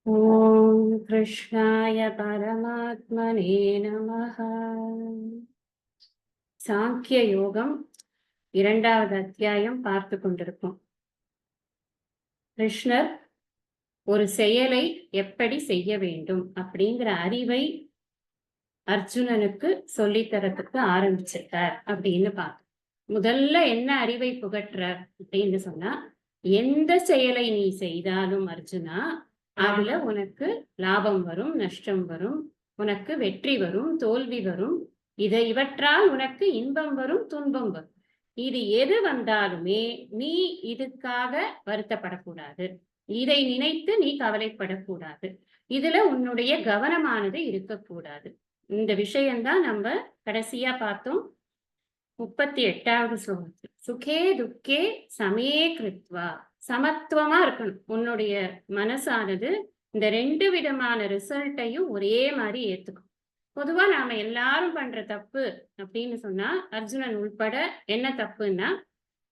ஓம் கிருஷ்ணாய பரமாத்மனே நமஹ. சாங்கிய யோகம் 2வது அத்தியாயம் பார்த்து கொண்டிருக்கும். கிருஷ்ணர் ஒரு செயலை எப்படி செய்ய வேண்டும் அப்படிங்கிற அறிவை அர்ஜுனனுக்கு சொல்லித்தரத்துக்கு ஆரம்பிச்சிட்டார் அப்படின்னு பார்த்தோம். முதல்ல என்ன அறிவை புகற்றார் அப்படின்னு சொன்னா, எந்த செயலை நீ செய்தாலும் அர்ஜுனா, அதுல உனக்கு லாபம் வரும், நஷ்டம் வரும், உனக்கு வெற்றி வரும், தோல்வி வரும், இவற்றால் உனக்கு இன்பம் வரும், துன்பம் வரும். இது எது வந்தாலுமே நீ இதுக்காக வருத்தப்படக்கூடாது, இதை நினைத்து நீ கவலைப்படக்கூடாது, இதுல உன்னுடைய கவனமானது இருக்கக்கூடாது. இந்த விஷயம்தான் நம்ம கடைசியா பார்த்தோம் 38வது ஸ்லோகத்தில். சுகே துக்கே சமே கிருத்வா, சமத்துவமா இருக்கணும். உன்னுடைய மனசானது இந்த 2 விதமான ரிசல்ட்டையும் ஒரே மாதிரி ஏத்துக்கும். பொதுவா நாம எல்லாரும் பண்ற தப்பு அப்படின்னு சொன்னா, அர்ஜுனன் உள்பட என்ன தப்புன்னா,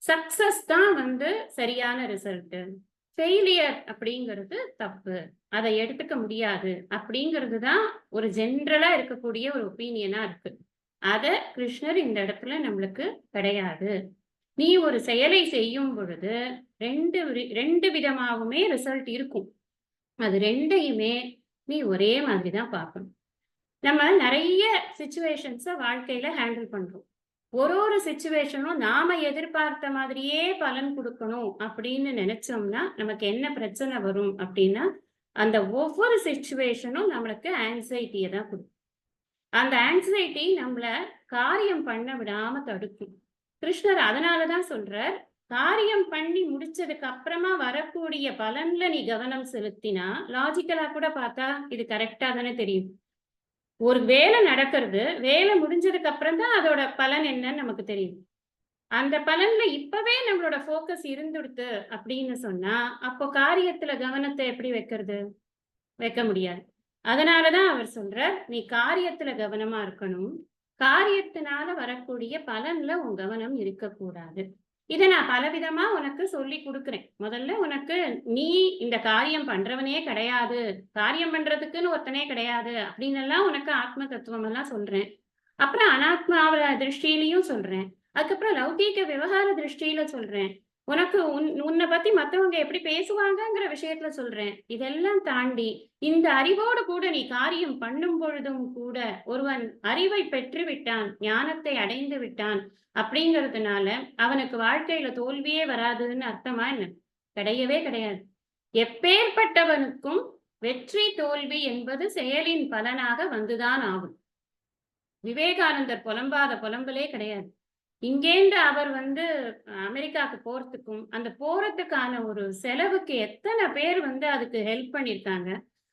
சக்சஸ் தான் சரியான ரிசல்ட், ஃபெயிலியர் அப்படிங்கிறது தப்பு, அதை எடுத்துக்க முடியாது அப்படிங்கிறது தான் ஒரு ஜென்ரலா இருக்கக்கூடிய ஒரு ஒப்பீனியனா இருக்கு. அத கிருஷ்ணர் இந்த இடத்துல நம்மளுக்கு கிடையாது. நீ ஒரு செயலை செய்யும் பொழுது ரெண்டு விதமாகவுமே ரிசல்ட் இருக்கும். அது ரெண்டையுமே நீ ஒரே மாதிரி தான் பார்க்கணும். நம்ம நிறைய சிச்சுவேஷன்ஸை வாழ்க்கையில ஹேண்டில் பண்றோம். ஒரு சிச்சுவேஷனும் நாம எதிர்பார்த்த மாதிரியே பலன் கொடுக்கணும் அப்படின்னு நினைச்சோம்னா நமக்கு என்ன பிரச்சனை வரும் அப்படின்னா, அந்த ஒவ்வொரு சிச்சுவேஷனும் நம்மளுக்கு ஆங்ஸைட்டியை தான் கொடுக்கும். அந்த ஆங்ஸைட்டி நம்மள காரியம் பண்ண விடாம தடுக்கும். கிருஷ்ணர் அதனாலதான் சொல்றார், காரியம் பண்ணி முடிச்சதுக்கு அப்புறமா வரக்கூடிய பலன்ல நீ கவனம் செலுத்தினா, லாஜிக்கலா கூட பார்த்தா இது கரெக்டா தானே தெரியும். ஒரு வேலை நடக்கிறது, வேலை முடிஞ்சதுக்கு அப்புறம் தான் அதோட பலன் என்னன்னு நமக்கு தெரியும். அந்த பலன்ல இப்பவே நம்மளோட போக்கஸ் இருந்துடுத்து அப்படின்னு சொன்னா, அப்போ காரியத்துல கவனத்தை எப்படி வைக்கிறது? வைக்க முடியாது. அதனாலதான் அவர் சொல்றார், நீ காரியத்துல கவனமா இருக்கணும், காரியத்தினால வரக்கூடிய பலன்ல உன் கவனம் இருக்கக்கூடாது. இதை நான் பலவிதமா உனக்கு சொல்லி கொடுக்குறேன். முதல்ல உனக்கு நீ இந்த காரியம் பண்றவனே கிடையாது, காரியம் பண்றதுக்குன்னு ஒருத்தனே கிடையாது அப்படின்னு எல்லாம் உனக்கு ஆத்ம தத்துவம் எல்லாம் சொல்றேன். அப்புறம் அனாத்மாவில திருஷ்டியிலையும் சொல்றேன். அதுக்கப்புறம் லௌகீக விவகார திருஷ்டியில சொல்றேன். உனக்கு உன்னை பத்தி மத்தவங்க எப்படி பேசுவாங்கங்கிற விஷயத்துல சொல்றேன். இதெல்லாம் தாண்டி இந்த அறிவோடு கூட நீ காரியம் பண்ணும் பொழுதும் கூட ஒருவன் அறிவை பெற்று விட்டான், ஞானத்தை அடைந்து விட்டான் அப்படிங்கிறதுனால அவனுக்கு வாழ்க்கையில தோல்வியே வராதுன்னு அர்த்தமா என்ன? கிடையவே கிடையாது. எப்பேற்பட்டவனுக்கும் வெற்றி தோல்வி என்பது செயலின் பலனாக வந்துதான் ஆகும். விவேகானந்தர் புலம்பாத புலம்பலே கிடையாது. இங்கேந்து அவர் அமெரிக்காவுக்கு போறதுக்கும் அந்த போறதுக்கான ஒரு செலவுக்கு எத்தனை பேர் அதுக்கு ஹெல்ப் பண்ணிருக்காங்க.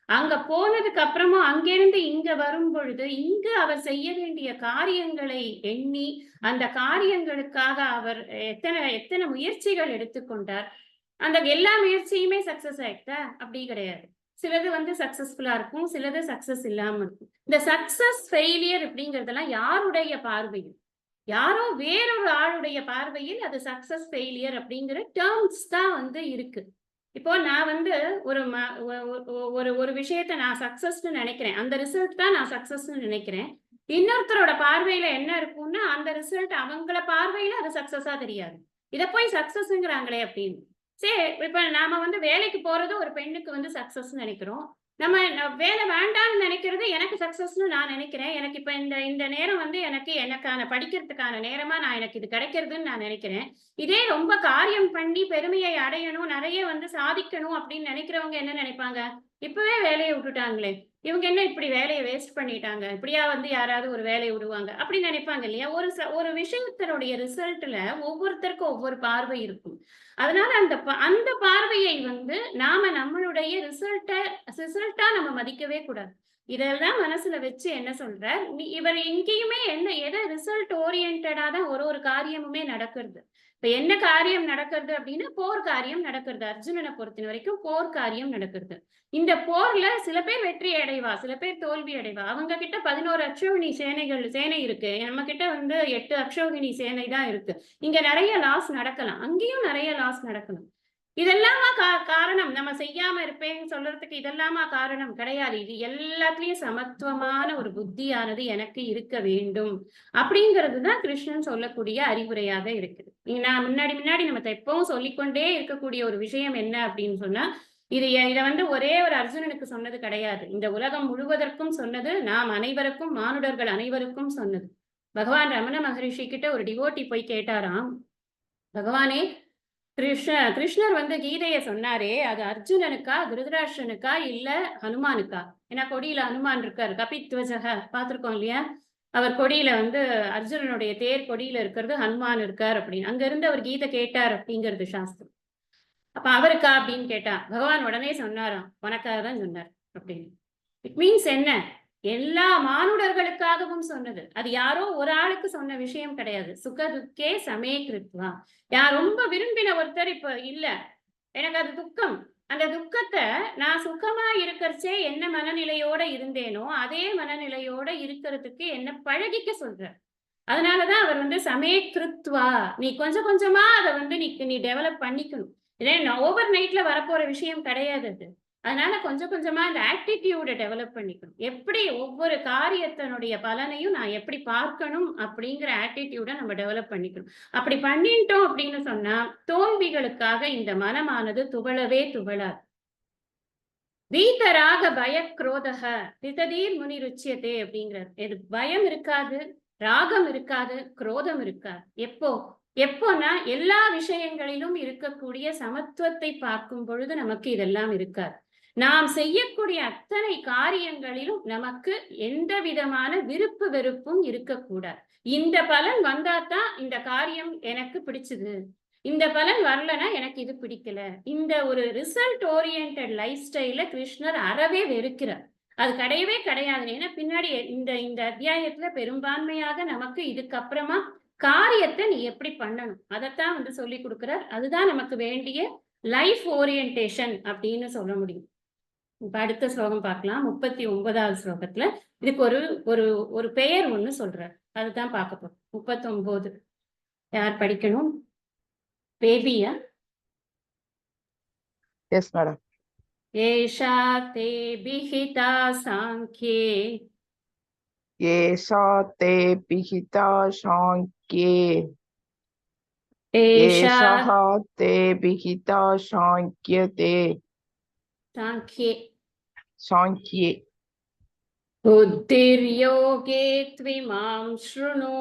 அங்க போனதுக்கு அப்புறமும் அங்கிருந்து இங்க வரும் பொழுது இங்கு அவர் செய்ய வேண்டிய காரியங்களை எண்ணி அந்த காரியங்களுக்காக அவர் எத்தனை எத்தனை முயற்சிகள் எடுத்துக்கொண்டார். அந்த எல்லா முயற்சியுமே சக்சஸ் ஆயிட்டா? அப்படி கிடையாது. சிலது சக்சஸ்ஃபுல்லா இருக்கும், சிலது சக்சஸ் இல்லாம இருக்கும். இந்த சக்சஸ் ஃபெயிலியர் அப்படிங்கறதெல்லாம் யாருடைய பார்வையில், யாரோ வேறொரு ஆளுடைய பார்வையில் அது சக்சஸ் ஃபெயிலியர் அப்படிங்கிற டேர்ம்ஸ் தான் இருக்கு. இப்போ நான் ஒரு ஒரு ஒரு விஷயத்த நான் சக்சஸ்ன்னு நினைக்கிறேன், அந்த ரிசல்ட் தான் நான் சக்சஸ்ன்னு நினைக்கிறேன். இன்னொருத்தரோட பார்வையில என்ன இருக்கும்னா அந்த ரிசல்ட் அவங்கள பார்வையில அது சக்சஸா தெரியாது. இத போய் சக்சஸ்ங்கிறாங்களே அப்படின்னு. சரி, இப்ப நாம வேலைக்கு போறது ஒரு பெண்ணுக்கு சக்சஸ் நினைக்கிறோம். நம்ம வேலை வேண்டாம்னு நினைக்கிறது எனக்கு சக்சஸ்னு நான் நினைக்கிறேன். எனக்கு இப்ப இந்த இந்த நேரம் எனக்கு எனக்கான படிக்கிறதுக்கான நேரமா எனக்கு இது கிடைக்கிறதுன்னு நான் நினைக்கிறேன். இதே ரொம்ப காரியம் பண்ணி பெருமையை அடையணும், நிறைய சாதிக்கணும் அப்படின்னு நினைக்கிறவங்க என்ன நினைப்பாங்க? இப்பவே வேலையை விட்டுட்டாங்களே, இவங்க என்ன இப்படி வேலையை வேஸ்ட் பண்ணிட்டாங்க, இப்படியா யாராவது ஒரு வேலையை விடுவாங்க அப்படி நினைப்பாங்க இல்லையா? ஒரு விஷயத்தினுடைய ரிசல்ட்ல ஒவ்வொருத்தருக்கும் ஒவ்வொரு பார்வை இருக்கும். அதனால அந்த பார்வையை நாம நம்மளுடைய ரிசல்ட்டா நம்ம மதிக்கவே கூடாது. இதெல்லாம் மனசுல வச்சு என்ன சொல்ற, இவர் எங்கேயுமே எதை ரிசல்ட் ஓரியன்டா தான் ஒரு காரியமுமே நடக்கிறது. இப்ப என்ன காரியம் நடக்கிறது அப்படின்னா, போர் காரியம் நடக்கிறது. அர்ஜுனனை பொறுத்த வரைக்கும் போர் காரியம் நடக்கிறது. இந்த போர்ல சில பேர் வெற்றி அடைவா, சில பேர் தோல்வி அடைவா. அவங்க கிட்ட 11 அக்ஷௌகினி சேனை இருக்கு, நம்ம கிட்ட 8 அக்ஷௌகினி சேனை தான் இருக்கு. இங்க நிறைய லாஸ் நடக்கலாம், அங்கேயும் நிறைய லாஸ் நடக்கலாம். இதெல்லாமா காரணம்? நம்ம செய்யாம இருப்பேன்னு சொல்றதுக்கு இதெல்லாமா காரணம்? கிடையாது. இது எல்லாத்துலயும் சமத்துவமான ஒரு புத்தியானது எனக்கு இருக்க வேண்டும். அப்படிங்கிறது தான் கிருஷ்ணன் சொல்லக்கூடிய அறிவுரையாக இருக்குது. நான் முன்னாடி நம்ம எப்பவும் சொல்லிக்கொண்டே இருக்கக்கூடிய ஒரு விஷயம் என்ன அப்படின்னு சொன்னா, இத வந்து ஒரே ஒரு அர்ஜுனனுக்கு சொன்னது கிடையாது. இந்த உலகம் முழுவதற்கும் சொன்னது, நாம் அனைவருக்கும், மானுடர்கள் அனைவருக்கும் சொன்னது. பகவான் ரமண மகரிஷி கிட்ட ஒரு டிவோட்டி போய் கேட்டாராம், பகவானே, கிருஷ்ணர் வந்து கீதைய சொன்னாரே, அது அர்ஜுனனுக்கா, திருதராஷ்டிரனுக்கா, இல்ல ஹனுமானுக்கா? ஏன்னா கொடியில ஹனுமான் இருக்காரு. கபித்வஜக பார்த்திருக்கோம் இல்லையா? அவர் கொடியில வந்து அர்ஜுனனுடைய தேர் கொடியில இருக்கிறது ஹனுமான் இருக்கார் அப்படின்னு. அங்க இருந்து அவர் கீதை கேட்டார் அப்படிங்கிறது சாஸ்திரம். அப்ப அவருக்கா அப்படின்னு கேட்டா, பகவான் உடனே சொன்னாராம், உனக்காக தான் சொன்னார் அப்படின்னு. இட் மீன்ஸ் என்ன? எல்லா மானுடர்களுக்காகவும் சொன்னது. அது யாரோ ஒரு ஆளுக்கு சொன்ன விஷயம் கிடையாது. சுக துக்கே சமே கிருத்வா. ரொம்ப விரும்பின ஒருத்தர் இப்ப இல்ல. எனக்கு அது துக்கம். அந்த துக்கத்த நான் சுகமா இருக்கறச்சே என்ன மனநிலையோட இருந்தேனோ, அதே மனநிலையோட இருக்கிறதுக்கு என்ன பழகிக்க சொல்றார். அதனால தான் அவர் வந்து சமே கிருத்வா. நீ கொஞ்சம் கொஞ்சமா அத வந்து நீ டெவலப் பண்ணிக்கணும். இதே ஓவர் நைட்ல வரப்போற விஷயம் கிடையாது அது. அதனால கொஞ்சம் கொஞ்சமா இந்த ஆட்டிட்யூட டெவலப் பண்ணிக்கணும். எப்படி ஒவ்வொரு காரியத்தினுடைய பலனையும் நான் எப்படி பார்க்கணும் அப்படிங்கிற ஆட்டிட்யூட நம்ம டெவலப் பண்ணிக்கணும். அப்படி பண்ணிட்டோம் அப்படின்னு சொன்னா, தோல்விகளுக்காக இந்த மனமானது துவளவே துவளாது. வீதராக பயக்ரோதக திததீர் முனிருச்சியதே அப்படிங்கிறார். இது பயம் இருக்காது, ராகம் இருக்காது, குரோதம் இருக்காது. எப்போன்னா எல்லா விஷயங்களிலும் இருக்கக்கூடிய சமத்துவத்தை பார்க்கும் பொழுது நமக்கு இதெல்லாம் இருக்காது. நாம் செய்யக்கூடிய அத்தனை காரியங்களிலும் நமக்கு எந்த விதமான விருப்பு வெறுப்பும் இருக்கக்கூடாது. இந்த பலன் வந்தாதான் இந்த காரியம் எனக்கு பிடிச்சது, இந்த பலன் வரலன்னா எனக்கு இது பிடிக்கல. இந்த ஒரு ரிசல்ட் ஓரியன்டட் லைஃப் ஸ்டைல கிருஷ்ணர் அறவே வெறுக்கிறார். அது கிடையவே கிடையாது. ஏன்னா பின்னாடி இந்த இந்த அத்தியாயத்துல பெரும்பான்மையாக நமக்கு இதுக்கப்புறமா காரியத்தை நீ எப்படி பண்ணணும் அதைத்தான் வந்து சொல்லி கொடுக்கிறார். அதுதான் நமக்கு வேண்டிய லைஃப் ஓரியன்டேஷன் அப்படின்னு சொல்ல முடியும். இப்ப அடுத்த ஸ்லோகம் பார்க்கலாம். 39வது ஸ்லோகத்துல இதுக்கு ஒரு ஒரு ஒரு பெயர் ஒண்ணு சொல்றார். அதுதான் பார்க்க போறோம். 39 யார் படிக்கணும்? பேபியா? Yes madam. ஏஷா தே பிஹிதா சாங்கியே ஏஷா தே பிஹிதா சாங்கியே ஏஷா ஏஷா தே பிஹிதா சாங்கியதே சாங்கியே சாங்கியே புத்திர்யோகே த்விமாம் ஸ்ருணு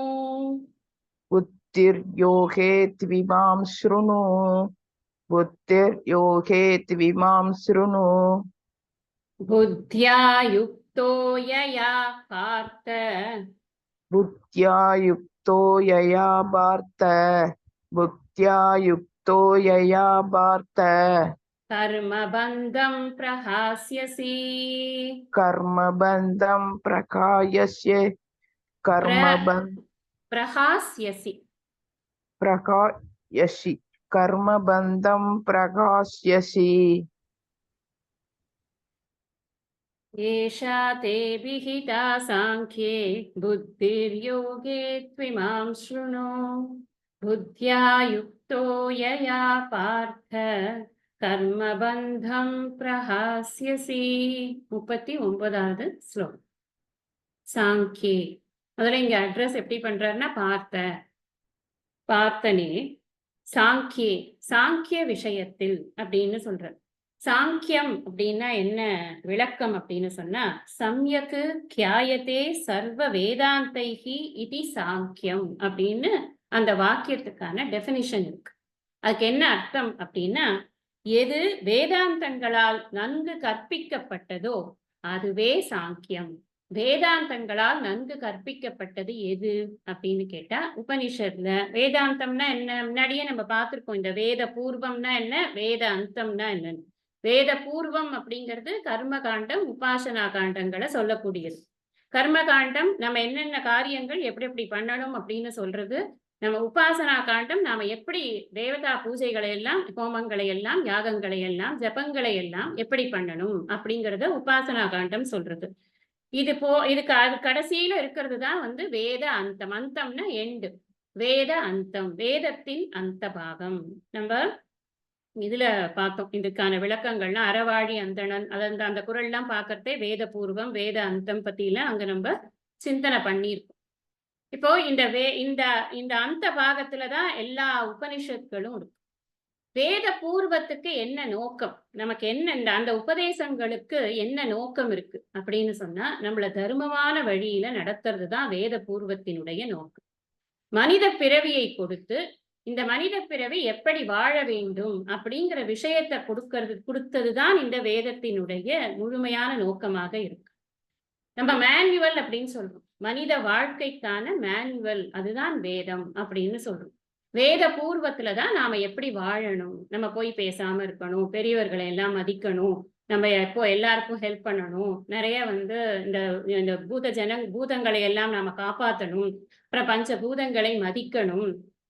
புத்திர்யோகே த்விமாம் ஸ்ருணு புத்திர்யோகே த்விமாம் ஸ்ருணு புத்யா யுக்தோ யயா பார்த்த புத்யா யுக்தோ யயா பார்த்த புத்யா யுக்தோ யயா பார்த்த கர்மபந்தம் பிரஹாஸ்யசி கர்மபந்தம் பிரகாயஸ்ய பிரஹாஸ்யசி பிரகாயசி கர்மபந்தம் பிரகாஷ்யசி ஏஷா தே விஹிதா சாங்கியே புத்திர்யோகே த்விமாம் ஸ்ருணு புத்யா யுக்தோ யயா பார்த்த கர்மபந்தம் பிரஹாஸ்யசி. 39வது ஸ்லோகம். சாங்கியே முதல்ல இங்க அட்ரஸ் எப்படி பண்றாருன்னா பார்த்தனே சாங்கியே சாங்கிய விஷயத்தில் அப்படின்னு சொல்ற. சாங்கியம் அப்படின்னா என்ன விளக்கம் அப்படின்னு சொன்னா, சம்யக்கு கியாயத்தே சர்வ வேதாந்தைஹி இதி சாங்கியம் அப்படின்னு அந்த வாக்கியத்துக்கான டெபினிஷன் இருக்கு. அதுக்கு என்ன அர்த்தம் அப்படின்னா, எது வேதாந்தங்களால் நன்கு கற்பிக்கப்பட்டதோ அதுவே சாங்கியம். வேதாந்தங்களால் நன்கு கற்பிக்கப்பட்டது எது அப்படின்னு கேட்டா, உபனிஷத்துல வேதாந்தம்னா என்ன முன்னாடியே நம்ம பார்த்திருக்கோம். இந்த வேத பூர்வம்னா என்ன, வேத அந்தம்னா என்னன்னு. வேத பூர்வம் அப்படிங்கிறது கர்ம காண்டம், உபாசனா காண்டங்களை சொல்லக்கூடியது. கர்ம காண்டம் நம்ம என்னென்ன காரியங்கள் எப்படி எப்படி பண்ணணும் அப்படின்னு சொல்றது. நம்ம உபாசனா காண்டம் நாம எப்படி தேவதா பூஜைகளை எல்லாம், ஹோமங்களை எல்லாம், யாகங்களை எல்லாம், ஜபங்களை எல்லாம் எப்படி பண்ணணும் அப்படிங்கறத உபாசனா காண்டம் சொல்றது. இதுக்கு அது கடைசியில இருக்கிறது தான் வந்து வேத அந்தம். அந்தம்னா எண்டு. வேத அந்தம், வேதத்தின் அந்த பாகம். நம்ம இதுல பார்த்தோம். இதுக்கான விளக்கங்கள்லாம் அறவாழி அந்தணன் அந்த அந்த குறள்லாம் பார்க்கறதே வேத பூர்வம், வேத அந்தம் பத்திலாம் அங்க நம்ம சிந்தனை பண்ணியிருக்கோம். இப்போ இந்த இந்த அந்த பாகத்துல தான் எல்லா உபனிஷத்களும் இருக்கு. வேத பூர்வத்துக்கு என்ன நோக்கம்? நமக்கு என்ன அந்த உபதேசங்களுக்கு என்ன நோக்கம் இருக்கு? அப்படின்னு சொன்னா, நம்மள தர்மமான வழியில நடத்துறது தான் வேத பூர்வத்தினுடைய நோக்கம். மனித பிறவியை கொடுத்து, இந்த மனித பிறவி எப்படி வாழ வேண்டும் அப்படிங்கிற விஷயத்த கொடுத்தது தான் இந்த வேதத்தினுடைய முழுமையான நோக்கமாக இருக்கு. நம்ம மேனுவல் அப்படின்னு சொல்றோம். மனித வாழ்க்கைக்கான மேனுவல் அதுதான் வேதம் அப்படின்னு சொல்றோம். வேத பூர்வத்துல தான் நாம எப்படி வாழணும், நம்ம போய் பேசாம இருக்கணும், பெரியவர்களை எல்லாம் மதிக்கணும், நம்ம எப்போ எல்லாருக்கும் ஹெல்ப் பண்ணணும், நிறைய இந்த இந்த பூதங்களை எல்லாம் நாம காப்பாத்தணும், அப்புறம் பஞ்ச பூதங்களை மதிக்கணும்,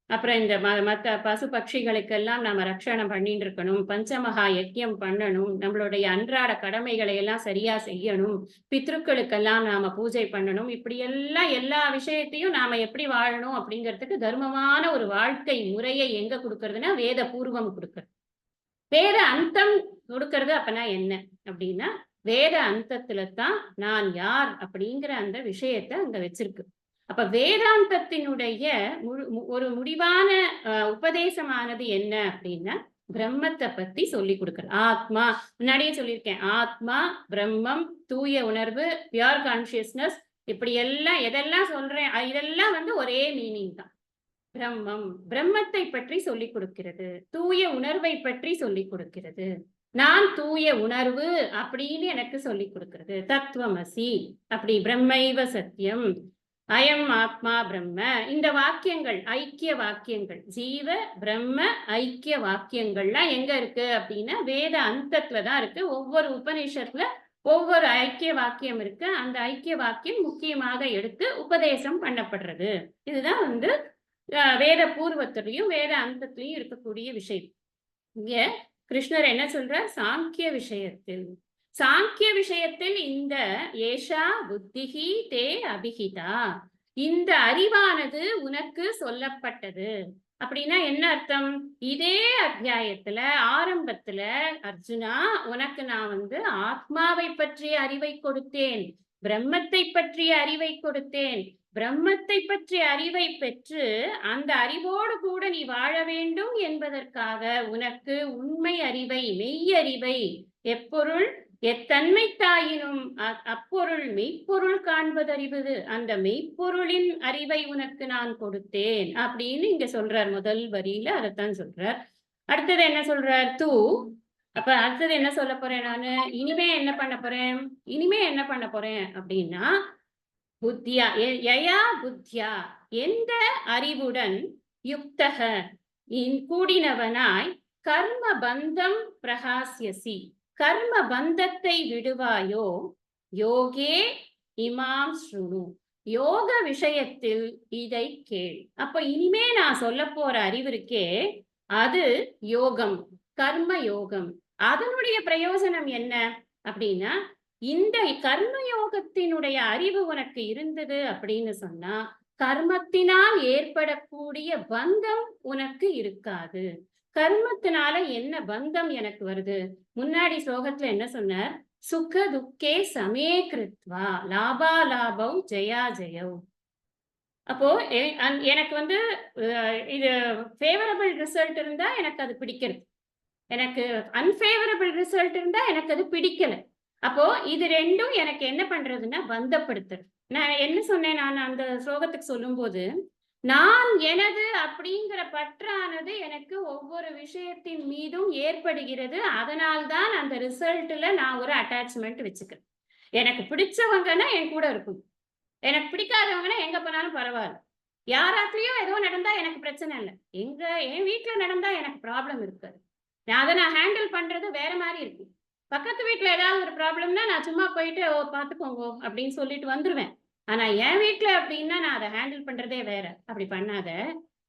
அப்புறம் இந்த மத்த பசு பட்சிகளுக்கெல்லாம் நாம ரட்சணம் பண்ணிட்டு இருக்கணும், பஞ்சமகா யஜ்யம் பண்ணணும், நம்மளுடைய அன்றாட கடமைகளை எல்லாம் சரியா செய்யணும், பித்ருக்களுக்கெல்லாம் நாம பூஜை பண்ணணும், இப்படி எல்லாம் எல்லா விஷயத்தையும் நாம எப்படி வாழணும் அப்படிங்கிறதுக்கு தர்மமான ஒரு வாழ்க்கை முறையை எங்க கொடுக்கறதுன்னா வேத பூர்வம் கொடுக்கறது. வேத அந்தம் கொடுக்கறது அப்பனா என்ன அப்படின்னா, வேத அந்தத்துல தான் நான் யார் அப்படிங்கிற அந்த விஷயத்த அங்க வச்சிருக்கு. அப்ப வேதாந்தத்தினுடைய ஒரு முடிவான உபதேசமானது என்ன அப்படின்னா, பிரம்மத்தை பத்தி சொல்லி கொடுக்கிறது. ஆத்மா, முன்னாடியே சொல்லியிருக்கேன், ஆத்மா, பிரம்மம், தூய உணர்வு, பியூர் கான்சியஸ்னஸ், இப்படி எல்லாம் எதெல்லாம் சொல்றேன் இதெல்லாம் ஒரே மீனிங் தான். பிரம்மம், பிரம்மத்தை பற்றி சொல்லிக் கொடுக்கிறது, தூய உணர்வை பற்றி சொல்லிக் கொடுக்கிறது, நான் தூய உணர்வு அப்படின்னு எனக்கு சொல்லிக் கொடுக்கிறது, தத்துவமசி, அப்படி பிரம்மைவ சத்தியம், அயம் ஆத்மா பிரம்ம, இந்த வாக்கியங்கள் ஐக்கிய வாக்கியங்கள், ஜீவ பிரம்ம ஐக்கிய வாக்கியங்கள்லாம் எங்க இருக்கு அப்படின்னா வேத அந்தத்துல தான் இருக்கு. ஒவ்வொரு உபநிஷத்துல ஒவ்வொரு ஐக்கிய வாக்கியம் இருக்கு. அந்த ஐக்கிய வாக்கியம் முக்கியமாக எடுத்து உபதேசம் பண்ணப்படுறது. இதுதான் வேத பூர்வத்திலையும் வேத அந்தத்திலையும் இருக்கக்கூடிய விஷயம். இங்க கிருஷ்ணர் என்ன சொல்றார்? சாங்கிய விஷயத்தில் இந்த ஏஷா புத்திஹி தே அபிஹிதா, இந்த அறிவானது உனக்கு சொல்லப்பட்டது. அப்படின்னா என்ன அர்த்தம்? இதே அத்தியாயத்துல ஆரம்பத்துல அர்ஜுனா, உனக்கு நான் ஆத்மாவை பற்றிய அறிவை கொடுத்தேன், பிரம்மத்தை பற்றிய அறிவை கொடுத்தேன். பிரம்மத்தை பற்றிய அறிவை பெற்று அந்த அறிவோடு கூட நீ வாழ வேண்டும் என்பதற்காக உனக்கு உண்மை அறிவை, மெய்யறிவை, எப்பொருள் எத்தன்மைத்தாயினும் அப்பொருள் மெய்ப்பொருள் காண்பதறிவது, அந்த மெய்ப்பொருளின் அறிவை உனக்கு நான் கொடுத்தேன் அப்படின்னு இங்க சொல்றார். முதல் வரியில அதைத்தான் சொல்றார். அடுத்தது என்ன சொல்றார்? அப்ப அடுத்தது என்ன சொல்ல போறேன் நானு? இனிமே என்ன பண்ண போறேன் அப்படின்னா, புத்தியா யயா புத்தியா, எந்த அறிவுடன் யுக்தக கூடினவனாய் கர்ம பந்தம் பிரகாசியசி, கர்ம பந்தத்தை விடுவாயோ, யோகே இமாம் ஸ்ருணு, யோக விஷயத்தில் இதை கேள். அப்ப இனிமே நான் சொல்ல போற அறிவு இருக்கே, அது யோகம், கர்ம யோகம். அதனுடைய பிரயோஜனம் என்ன அப்படின்னா, இந்த கர்மயோகத்தினுடைய அறிவு உனக்கு இருந்தது அப்படின்னு சொன்னா, கர்மத்தினால் ஏற்படக்கூடிய பந்தம் உனக்கு இருக்காது. கர்மத்தினால என்ன பந்தம் எனக்கு வருது? முன்னாடி ஸ்லோகத்துல என்ன சொன்னார்? சுக துக்கே சமே கிருத்வா லாபா லாபம் ஜெயா ஜெயவ். அப்போ எனக்கு இது ஃபேவரபிள் ரிசல்ட் இருந்தா எனக்கு அது பிடிக்கிறது, எனக்கு அன்ஃபேவரபிள் ரிசல்ட் இருந்தா எனக்கு அது பிடிக்கல. அப்போ இது ரெண்டும் எனக்கு என்ன பண்றதுன்னா பந்தப்படுத்துறது. நான் என்ன சொன்னேன்? நான் அந்த ஸ்லோகத்துக்கு சொல்லும் போது, நான் எனது அப்படிங்கிற பற்றானது எனக்கு ஒவ்வொரு விஷயத்தின் மீதும் ஏற்படுகிறது. அதனால்தான் அந்த ரிசல்ட்ல நான் ஒரு அட்டாச்மெண்ட் வச்சுக்கிறேன். எனக்கு பிடிச்சவங்கன்னா என் கூட இருக்கும், எனக்கு பிடிக்காதவங்கன்னா எங்க போனாலும் பரவாயில்ல. யாராத்துலயும் ஏதோ நடந்தா எனக்கு பிரச்சனை இல்லை, என் வீட்டுல நடந்தா எனக்கு ப்ராப்ளம் இருக்காது. அதை நான் ஹேண்டில் பண்றது வேற மாதிரி இருக்கு. பக்கத்து வீட்டுல ஏதாவது ஒரு ப்ராப்ளம்னா நான் சும்மா போயிட்டு பாத்துக்கோங்க அப்படின்னு சொல்லிட்டு வந்துருவேன். ஆனா என் வீட்டுல அப்படின்னா நான் அதை ஹேண்டில் பண்றதே வேற. அப்படி பண்ணாத,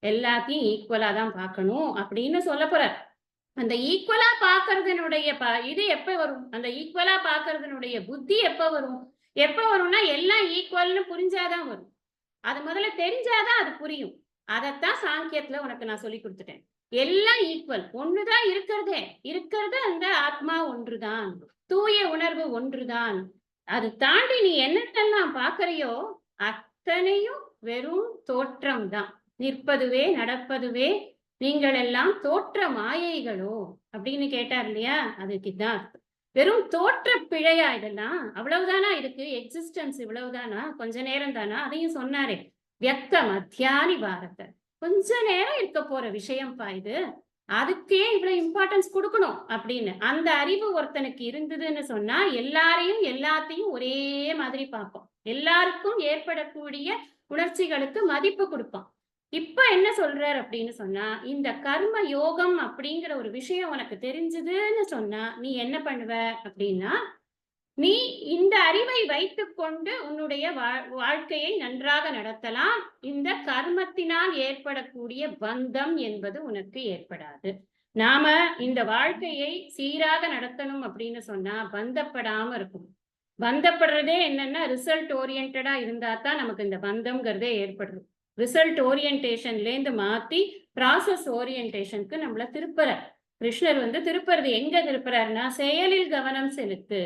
எல்லாத்தையும் ஈக்குவலா தான் பார்க்கணும் அப்படின்னு சொல்ல போற. அந்த ஈக்குவலா பாக்குறதுனுடைய இது எப்ப வரும்? அந்த ஈக்குவலா பாக்குறதுனுடைய புத்தி எப்ப வரும்னா எல்லாம் ஈக்குவல்னு புரிஞ்சாதான் வரும். அது முதல்ல தெரிஞ்சாதான் அது புரியும். அதைத்தான் சாங்கியத்துல உனக்கு நான் சொல்லி கொடுத்துட்டேன். எல்லாம் ஈக்குவல். ஒண்ணுதான் இருக்கிறது அந்த ஆத்மா ஒன்றுதான். தூய உணர்வு ஒன்றுதான். அது தாண்டி நீ என்னத்தெல்லாம் பார்க்கறியோ அத்தனையும் வெறும் தோற்றம் தான். நிற்பதுவே நடப்பதுவே நீங்கள் எல்லாம் தோற்ற மாயைகளோ அப்படின்னு கேட்டார் இல்லையா? அதுக்கு இதான் அர்த்தம். வெறும் தோற்ற பிழையா இதெல்லாம்? அவ்வளவுதானா இதுக்கு எக்ஸிஸ்டன்ஸ் இவ்வளவுதானா? கொஞ்ச நேரம் தானா? அதையும் சொன்னாரே. வியக்த மத்தியானி பாரத. கொஞ்ச நேரம் இருக்க போற விஷயம்ப்பா இது. அதுக்கே இவ்வளவு இம்பார்ட்டன்ஸ் கொடுக்கணும் அப்படின்னு. அந்த அறிவு ஒருத்தனுக்கு இருந்ததுன்னு சொன்னா எல்லாரையும் எல்லாத்தையும் ஒரே மாதிரி பார்ப்போம். எல்லாருக்கும் ஏற்படக்கூடிய உணர்ச்சிகளுக்கு மதிப்பு கொடுப்பான். இப்ப என்ன சொல்றார் அப்படின்னு சொன்னா, இந்த கர்ம யோகம் அப்படிங்கிற ஒரு விஷயம் உனக்கு தெரிஞ்சதுன்னு சொன்னா நீ என்ன பண்ணுவ அப்படின்னா, நீ இந்த அறிவை வைத்துக்கொண்டு உன்னுடைய வாழ்க்கையை நன்றாக நடத்தலாம். இந்த கர்மத்தினால் ஏற்படக்கூடிய பந்தம் என்பது உனக்கு ஏற்படாது. நாம இந்த வாழ்க்கையை சீராக நடத்தணும் அப்படின்னு சொன்னா பந்தப்படாம இருக்கும். பந்தப்படுறதே என்னன்னா ரிசல்ட் ஓரியன்டா இருந்தா தான் நமக்கு இந்த பந்தம்ங்கிறதே ஏற்படுது. ரிசல்ட் ஓரியன்டேஷன்ல இருந்து மாத்தி ப்ராசஸ் ஓரியன்டேஷனுக்கு நம்மள திருப்புற. கிருஷ்ணர் திருப்புறது எங்க திருப்புறாருன்னா, செயலில் கவனம் செலுத்து,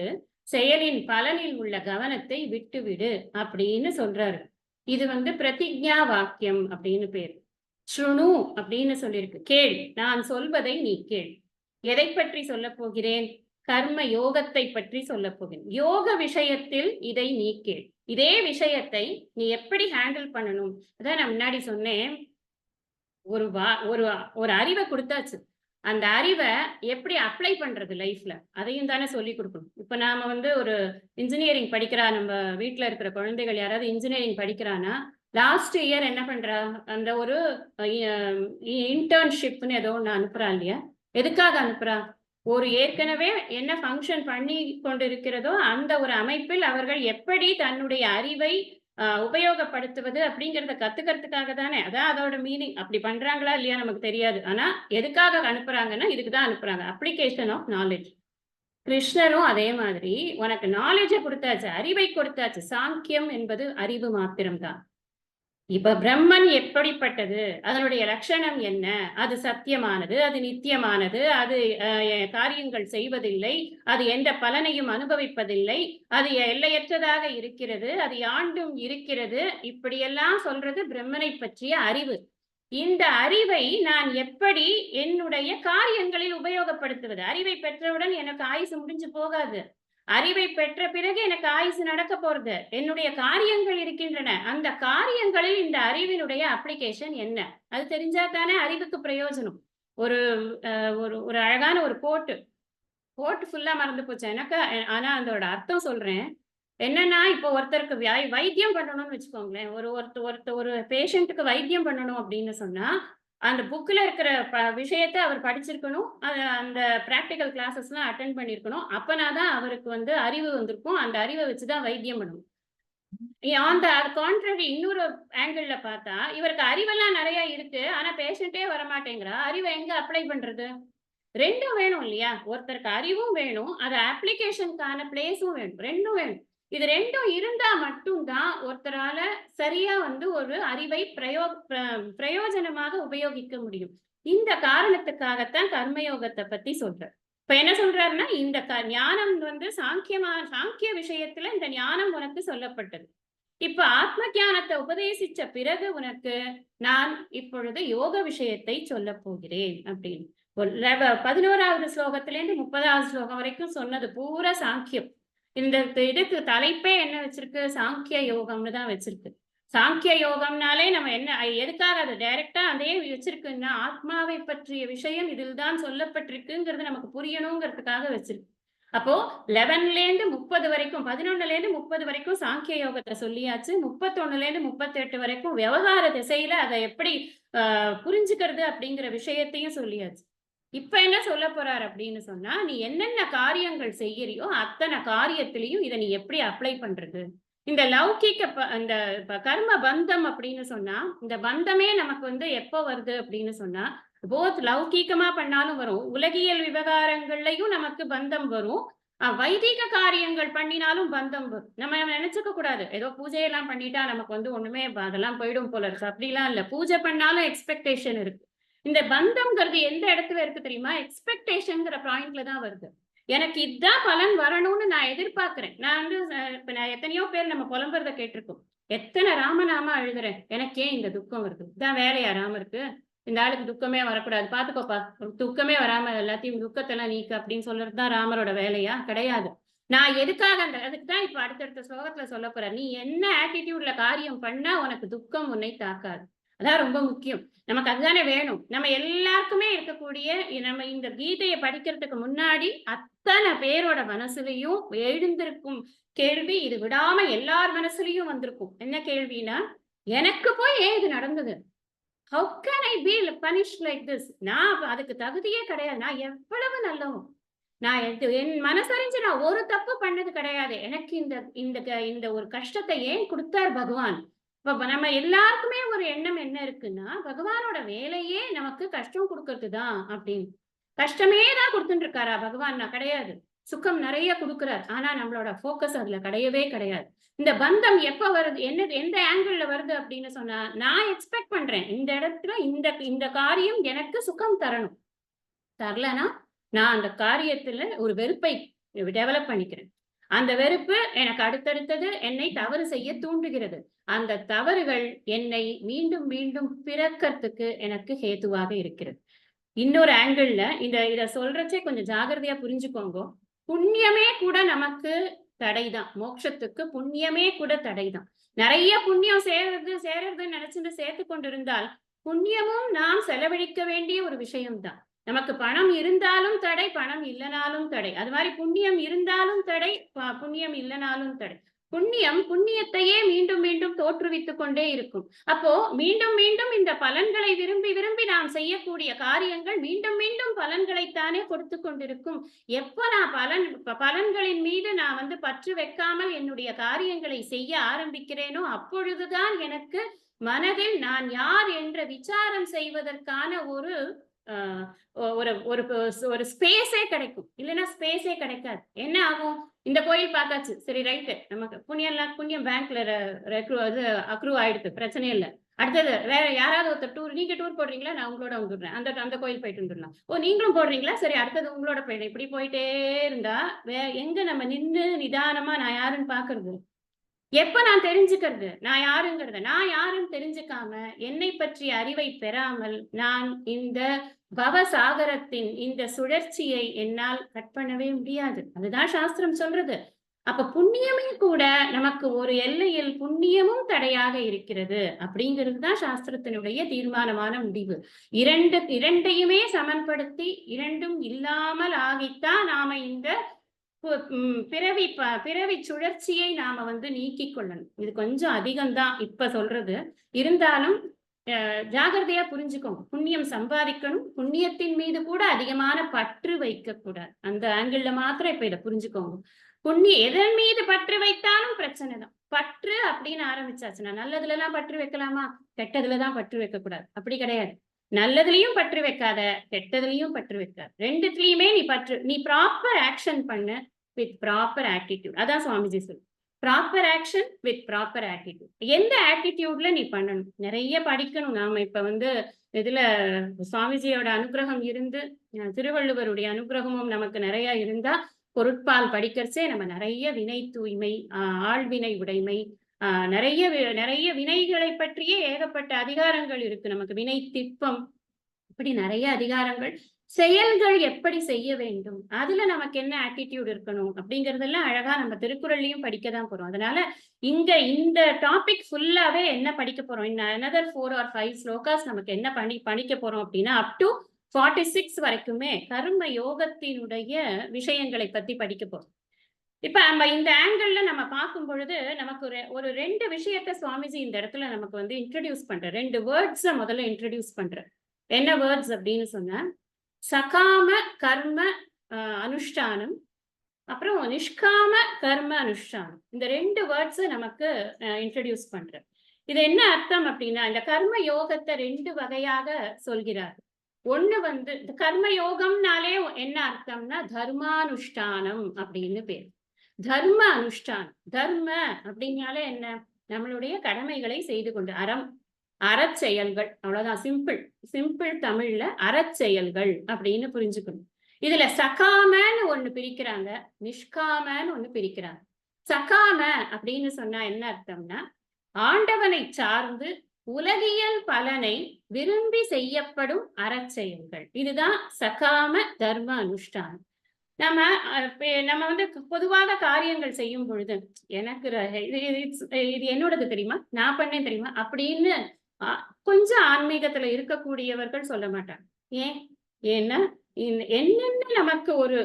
செயலின் பலனில் உள்ள கவனத்தை விட்டுவிடு அப்படின்னு சொல்றாரு. இது பிரதிஜ்ஞா வாக்கியம் அப்படின்னு பேரு. ஸ்ருணு அப்படின்னு சொல்லியிருக்கு. கேள், நான் சொல்வதை நீ கேள். எதை பற்றி சொல்ல போகிறேன்? கர்ம யோகத்தை பற்றி சொல்ல போகிறேன். யோக விஷயத்தில் இதை நீ கேள். இதே விஷயத்தை நீ எப்படி ஹேண்டில் பண்ணணும்? அதான் நான் முன்னாடி சொன்னேன். ஒரு ஒரு அறிவை கொடுத்தாச்சு. அந்த அறிவை எப்படி அப்ளை பண்றது லைஃப்ல? அதையும் தானே சொல்லிக் கொடுக்கணும். இப்ப நாம ஒரு இன்ஜினியரிங் படிக்கிறா, நம்ம வீட்ல இருக்கிற குழந்தைகள் யாராவது இன்ஜினியரிங் படிக்கிறான்னா, லாஸ்ட் இயர் என்ன பண்றா? அந்த ஒரு இன்டர்ன்ஷிப்னு ஏதோ ஒண்ணு அனுப்புறா இல்லையா? எதுக்காக அனுப்புறா? ஒரு ஏற்கனவே என்ன ஃபங்க்ஷன் பண்ணி கொண்டிருக்கிறதோ அந்த ஒரு அமைப்பில் அவர்கள் எப்படி தன்னுடைய அறிவை உபயோகப்படுத்துவது அப்படிங்கிறத கத்துக்கிறதுக்காக தானே. அதான் அதோட மீனிங். அப்படி பண்றாங்களா இல்லையா நமக்கு தெரியாது. ஆனா எதுக்காக அனுப்புறாங்கன்னா இதுக்குதான் அனுப்புறாங்க. Application of knowledge. கிருஷ்ணரும் அதே மாதிரி உனக்கு நாலேஜை கொடுத்தாச்சு, அறிவை கொடுத்தாச்சு. சாங்கியம் என்பது அறிவு மாத்திரம்தான். இப்ப பிரம்மன் எப்படிப்பட்டது, அதனுடைய லட்சணம் என்ன, அது சத்தியமானது, அது நித்தியமானது, அது காரியங்கள் செய்வதில்லை, அது எந்த பலனையும் அனுபவிப்பதில்லை, அது எல்லையற்றதாக இருக்கிறது, அது யாண்டும் இருக்கிறது, இப்படியெல்லாம் சொல்றது பிரம்மனை பற்றிய அறிவு. இந்த அறிவை நான் எப்படி என்னுடைய காரியங்களில் உபயோகப்படுத்துவது? அறிவை பெற்றவுடன் எனக்கு ஆயுசு முடிஞ்சு போகாது. அறிவை பெற்ற பிறகு எனக்கு ஆயுசு நடக்க போறது. என்னுடைய காரியங்கள் இருக்கின்றன. அந்த காரியங்களில் இந்த அறிவினுடைய அப்ளிகேஷன் என்ன? அது தெரிஞ்சா தானே அறிவுக்கு பிரயோஜனம். ஒரு ஒரு அழகான ஒரு கோட்டு ஃபுல்லா மறந்து போச்சு எனக்கு. ஆனா அதோட அர்த்தம் சொல்றேன். என்னன்னா, இப்போ ஒருத்தருக்கு வைத்தியம் பண்ணணும்னு வச்சுக்கோங்களேன். ஒரு பேஷண்ட்டுக்கு வைத்தியம் பண்ணணும் அப்படின்னு சொன்னா, அந்த புக்ல இருக்கிற விஷயத்த அவர் படிச்சிருக்கணும். அந்த பிராக்டிகல் கிளாஸஸ்லாம் அட்டெண்ட் பண்ணியிருக்கணும். அப்பனா தான் அவருக்கு அறிவு வந்திருக்கும். அந்த அறிவை வச்சு தான் வைத்தியம் பண்ணணும். ஆன் த கான்ட்ரரி இன்னொரு ஆங்கிள்ல பார்த்தா, இவருக்கு அறிவெல்லாம் நெறைய இருக்கு. ஆனா பேஷண்ட்டே வரமாட்டேங்கிறா. அறிவ எங்க அப்ளை பண்றது? 2ம் வேணும் இல்லையா? ஒருத்தருக்கு அறிவும் வேணும். அது அப்ளிகேஷனுக்கான பிளேஸும் வேணும். 2ம் வேணும். இது 2ம் இருந்தா மட்டும் தான் ஒருத்தரால சரியா ஒரு அறிவை பிரயோஜனமாக உபயோகிக்க முடியும். இந்த காரணத்துக்காகத்தான் கர்மயோகத்தை பத்தி சொல்றார். இப்ப என்ன சொல்றாருன்னா, இந்த ஞானம் சாங்கிய விஷயத்துல இந்த ஞானம் உனக்கு சொல்லப்பட்டது. இப்ப ஆத்ம ஞானத்தை உபதேசிச்ச பிறகு உனக்கு நான் இப்பொழுது யோக விஷயத்தை சொல்லப் போகிறேன் அப்படின்னு. 11வது ஸ்லோகத்திலேருந்து 30வது ஸ்லோகம் வரைக்கும் சொன்னது பூரா சாங்கியம். இந்த இதுக்கு தலைப்பே என்ன வச்சிருக்கு? சாங்கிய யோகம்னு தான் வச்சிருக்கு. சாங்கிய யோகம்னாலே நம்ம என்ன எதுக்காக அது டைரக்டா அதே வச்சிருக்குன்னா, ஆத்மாவை பற்றிய விஷயம் இதில் தான் சொல்லப்பட்டிருக்குங்கிறது நமக்கு புரியணுங்கிறதுக்காக வச்சிருக்கு. அப்போ 11லேருந்து 30 வரைக்கும் 11லேருந்து 30 வரைக்கும் சாங்கிய யோகத்தை சொல்லியாச்சு. 31லேருந்து 38 வரைக்கும் விவகார திசையில அதை எப்படி புரிஞ்சுக்கிறது அப்படிங்கிற விஷயத்தையும் சொல்லியாச்சு. இப்ப என்ன சொல்ல போறார் அப்படின்னு சொன்னா, நீ என்னென்ன காரியங்கள் செய்யறியோ அத்தனை காரியத்திலையும் இதை நீ எப்படி அப்ளை பண்றது? இந்த லௌகிக்க இந்த கர்ம பந்தம் அப்படின்னு சொன்னா, இந்த பந்தமே நமக்கு எப்போ வருது அப்படின்னு சொன்னா, போத் லௌகீகமா பண்ணாலும் வரும். உலகியல் விவகாரங்கள்லயும் நமக்கு பந்தம் வரும். வைதிக காரியங்கள் பண்ணினாலும் பந்தம் வரும். நம்ம நினைச்சுக்க கூடாது. ஏதோ பூஜையெல்லாம் பண்ணிட்டா நமக்கு ஒண்ணுமே அதெல்லாம் போயிடும் போல இருக்கு. அப்படிலாம் இல்ல. பூஜை பண்ணாலும் எக்ஸ்பெக்டேஷன் இருக்கு. இந்த பந்தம்ங்கிறது எந்த இடத்துல இருக்கு தெரியுமா? எக்ஸ்பெக்டேஷன்ங்கிற பாயிண்ட்ல தான் வருது. எனக்கு இதான் பலன் வரணும்னு நான் எதிர்பார்க்கிறேன். நான் வந்து இப்ப நான் எத்தனையோ பேர் நம்ம புலம்புறத கேட்டிருக்கோம். எத்தனை ராமநாமா அழுகுறேன். எனக்கு ஏன் இந்த துக்கம் வருது? இதான் வேலையா ராமருக்கு? இந்த ஆளுக்கு துக்கமே வரக்கூடாது. பாத்துக்கோப்பா. துக்கமே வராம எல்லாத்தையும் துக்கத்தெல்லாம் நீக்கு அப்படின்னு சொல்றது தான் ராமரோட வேலையா? கிடையாது. நான் எதுக்காக அதுக்கு தான் இப்ப அடுத்தடுத்த ஸ்லோகத்துல சொல்லப் போறேன். நீ என்ன ஆட்டிடியூட்ல காரியம் பண்ணா உனக்கு துக்கம் உன்னை தாக்காது. அதான் ரொம்ப முக்கியம். நமக்கு அதுதானே வேணும். நம்ம எல்லாருக்குமே இருக்கக்கூடிய நம்ம இந்த கீதையை படிக்கிறதுக்கு முன்னாடி அத்தனை பேரோட மனசுலயும் எழுந்திருக்கும் கேள்வி இது விடாம எல்லார் மனசுலயும் வந்திருக்கும். என்ன கேள்வினா, எனக்கு போய் ஏன் இது நடந்தது? How can I P punished like this? நான் அதுக்கு தகுதியே கிடையாது. நான் எவ்வளவு நல்லவன். நான் என் மனசறிஞ்சு நான் ஒரு தப்பு பண்ணது கிடையாது. எனக்கு இந்த இந்த இந்த ஒரு கஷ்டத்தை ஏன் கொடுத்தார் பகவான்? இப்ப நம்ம எல்லாருக்குமே ஒரு எண்ணம் என்ன இருக்குன்னா, பகவானோட வேலையே நமக்கு கஷ்டம் கொடுக்கறது தான் அப்படின்னு. கஷ்டமே தான் கொடுத்துட்டு இருக்காரா பகவான்னா? கிடையாது. சுகம் நிறைய கொடுக்கிறார். ஆனா நம்மளோட ஃபோக்கஸ் அதுல கிடையவே கிடையாது. இந்த பந்தம் எப்ப வருது? எந்த ஆங்கிள் வருது அப்படின்னு சொன்னா, நான் எக்ஸ்பெக்ட் பண்றேன். இந்த இடத்துல இந்த இந்த காரியம் எனக்கு சுகம் தரணும். தரலனா நான் அந்த காரியத்துல ஒரு வெறுப்பை டெவலப் பண்ணிக்கிறேன். அந்த வெறுப்பு எனக்கு அடுத்தடுத்தது என்னை தவறு செய்ய தூண்டுகிறது. அந்த தவறுகள் என்னை மீண்டும் மீண்டும் பிறக்கறதுக்கு எனக்கு ஹேத்துவாக இருக்கிறது. இன்னொரு ஆங்கிள்ல இத சொல்றச்சே கொஞ்சம் ஜாக்கிரதையா புரிஞ்சுக்கோங்க. புண்ணியமே கூட நமக்கு தடைதான். மோட்சத்துக்கு புண்ணியமே கூட தடைதான். நிறைய புண்ணியம் சேருதுன்னு நினைச்சுட்டு சேர்த்து கொண்டிருந்தால் புண்ணியமும் நாம் செலவழிக்க வேண்டிய ஒரு விஷயம்தான். நமக்கு பணம் இருந்தாலும் தடை, பணம் இல்லைனாலும் தடை. அது மாதிரி புண்ணியம் இருந்தாலும் தடை, புண்ணியம் இல்லைனாலும் தடை. புண்ணியத்தையே மீண்டும் மீண்டும் தோற்றுவித்துக் கொண்டே இருக்கும். அப்போ மீண்டும் மீண்டும் இந்த பலன்களை விரும்பி விரும்பி நாம் செய்யக்கூடிய காரியங்கள் மீண்டும் மீண்டும் பலன்களைத்தானே கொடுத்து கொண்டிருக்கும். எப்ப நான் பலன்களின் மீது நான் வந்து பற்று வைக்காமல் என்னுடைய காரியங்களை செய்ய ஆரம்பிக்கிறேனோ அப்பொழுதுதான் எனக்கு மனதில் நான் யார் என்ற விசாரம் செய்வதற்கான ஒரு ஒரு ஸ்பேஸே கிடைக்கும். இல்லைன்னா ஸ்பேஸே கிடைக்காது. என்ன ஆகும்? இந்த கோயில் பார்த்தாச்சு, சரி ரைட்டு, நமக்கு புண்ணியம் பேங்க்ல அக்ரூவ் ஆயிடுது, பிரச்சனை இல்லை. அடுத்தது வேற யாராவது ஒருத்தர் நீங்க டூர் போடுறீங்களா, நான் உங்களோட வந்துடுறேன், அந்த கோயில் போயிட்டு வந்துடலாம். ஓ நீங்களும் போடுறீங்களா, சரி அடுத்தது உங்களோட போயிடும். இப்படி போயிட்டே இருந்தா எங்க நம்ம நின்று நிதானமா நான் யாருன்னு பாக்குறது? எப்ப நான் தெரிஞ்சுக்கிறது நான் யாருங்கிறத? நான் யாருன்னு தெரிஞ்சுக்காம என்னை பற்றிய அறிவை பெறாமல் நான் இந்த பவசாகரத்தின் இந்த சுழற்சியை என்னால் கட் பண்ணவே முடியாது. அதுதான் சாஸ்திரம் சொல்றது. அப்ப புண்ணியமே கூட நமக்கு ஒரு எல்லையில் புண்ணியமும் தடையாக இருக்கிறது அப்படிங்கிறது தான் சாஸ்திரத்தினுடைய தீர்மானமான முடிவு. இரண்டையுமே சமன்படுத்தி இரண்டும் இல்லாமல் ஆகித்தான் நாம இந்த பிறவி சுழற்சியை நாம வந்து நீக்கிக் கொள்ளணும். இது கொஞ்சம் அதிகம்தான் இப்ப சொல்றது. இருந்தாலும் ஜாகிரதையா புரிஞ்சுக்கோங்க. புண்ணியம் சம்பாதிக்கணும். புண்ணியத்தின் மீது கூட அதிகமான பற்று வைக்க கூடாது. அந்த ஆங்கிள் மாத்திரம் இப்ப இதை புரிஞ்சுக்கோங்க. எதன் மீது பற்று வைத்தாலும் பிரச்சனை தான். பற்று அப்படின்னு ஆரம்பிச்சாச்சுன்னா நல்லதுல எல்லாம் பற்று வைக்கலாமா? கெட்டதுலதான் பற்று வைக்க கூடாது. அப்படி கிடையாது. நல்லதுலயும் பற்று வைக்காத, கெட்டதுலயும் பற்று வைக்காத. ரெண்டுத்துலயுமே நீ ப்ராப்பர் ஆக்ஷன் பண்ணு வித் ப்ராப்பர் ஆட்டிடியூட். அதான் சுவாமிஜி சொல்லு. Proper action with proper attitude. எந்த ஆட்டிடியூட்ல நீ பண்ணணும்? நிறைய படிக்கணும். நாம இப்ப வந்து இதுல சுவாமிஜியோட அனுகிரகம் இருந்து திருவள்ளுவருடைய அனுகிரகமும் நமக்கு நிறைய இருந்தா பொருட்பால் படிக்கிறச்சே நம்ம நிறைய வினை தூய்மை, ஆழ்வினை உடைமை, நிறைய வினைகளை பற்றியே ஏகப்பட்ட அதிகாரங்கள் இருக்கு நமக்கு. வினை திட்பம், இப்படி நிறைய அதிகாரங்கள். செயல்கள் எப்படி செய்ய வேண்டும், அதுல நமக்கு என்ன ஆட்டிடியூட் இருக்கணும் அப்படிங்கறதெல்லாம் அழகா நம்ம திருக்குறள்லயும் படிக்கதான் போறோம். அதனால இந்த டாபிக் ஃபுல்லாவே என்ன படிக்க போறோம், another 4 or 5 ஸ்லோகாஸ் நமக்கு என்ன படிக்க போறோம் அப்படின்னா up to 46 வரைக்குமே கர்ம யோகத்தினுடைய விஷயங்களை பத்தி படிக்க போறோம். இப்ப நம்ம இந்த ஆங்கிள் நம்ம பார்க்கும் பொழுது நமக்கு ஒரு 2 விஷயத்த சுவாமிஜி இந்த இடத்துல நமக்கு வந்து இன்ட்ரடியூஸ் பண்ற. 2 வேர்ட்ஸ முதல்ல இன்ட்ரடியூஸ் பண்ற. என்ன வேர்ட்ஸ் அப்படின்னு சொன்னா, சகாம கர்ம அனுஷ்டானம், அப்புறம் நிஷ்காம கர்ம அனுஷ்டானம். இந்த 2 வேர்ட்ஸ் நமக்கு இன்ட்ரடியூஸ் பண்ற. இது என்ன அர்த்தம் அப்படின்னா, இந்த கர்ம யோகத்தை 2 வகையாக சொல்கிறார். ஒண்ணு வந்து இந்த கர்ம யோகம்னாலே என்ன அர்த்தம்னா தர்மானுஷ்டானம் அப்படின்னு பேர். தர்ம அனுஷ்டானம். தர்ம அப்படின்னாலே என்ன? நம்மளுடைய கடமைகளை செய்து கொண்டு, அறம் அறச்செயல்கள். அவ்வளவுதான். சிம்பிள் சிம்பிள் தமிழ்ல அறச்செயல்கள் அப்படின்னு புரிஞ்சுக்கணும். இதுல சகாமன்னு ஒண்ணு பிரிக்கிறாங்க, நிஷ்காமன்னு ஒண்ணு பிரிக்கிறாங்க. சகாம அப்படின்னு சொன்னா என்ன அர்த்தம்னா, ஆண்டவனை சார்ந்து உலகியல் பலனை விரும்பி செய்யப்படும் அறச்செயல்கள். இதுதான் சகாம தர்ம அனுஷ்டானம். நம்ம நம்ம வந்து பொதுவாக காரியங்கள் செய்யும் பொழுது எனக்கு இது என்னோடது தெரியுமா, நான் பண்ணேன் தெரியுமா அப்படின்னு கொஞ்சம் ஆன்மீகத்துல இருக்கக்கூடியவர்கள் சொல்ல மாட்டாங்க. ஏன்? ஏன்னா என்னென்ன நமக்கு ஒரு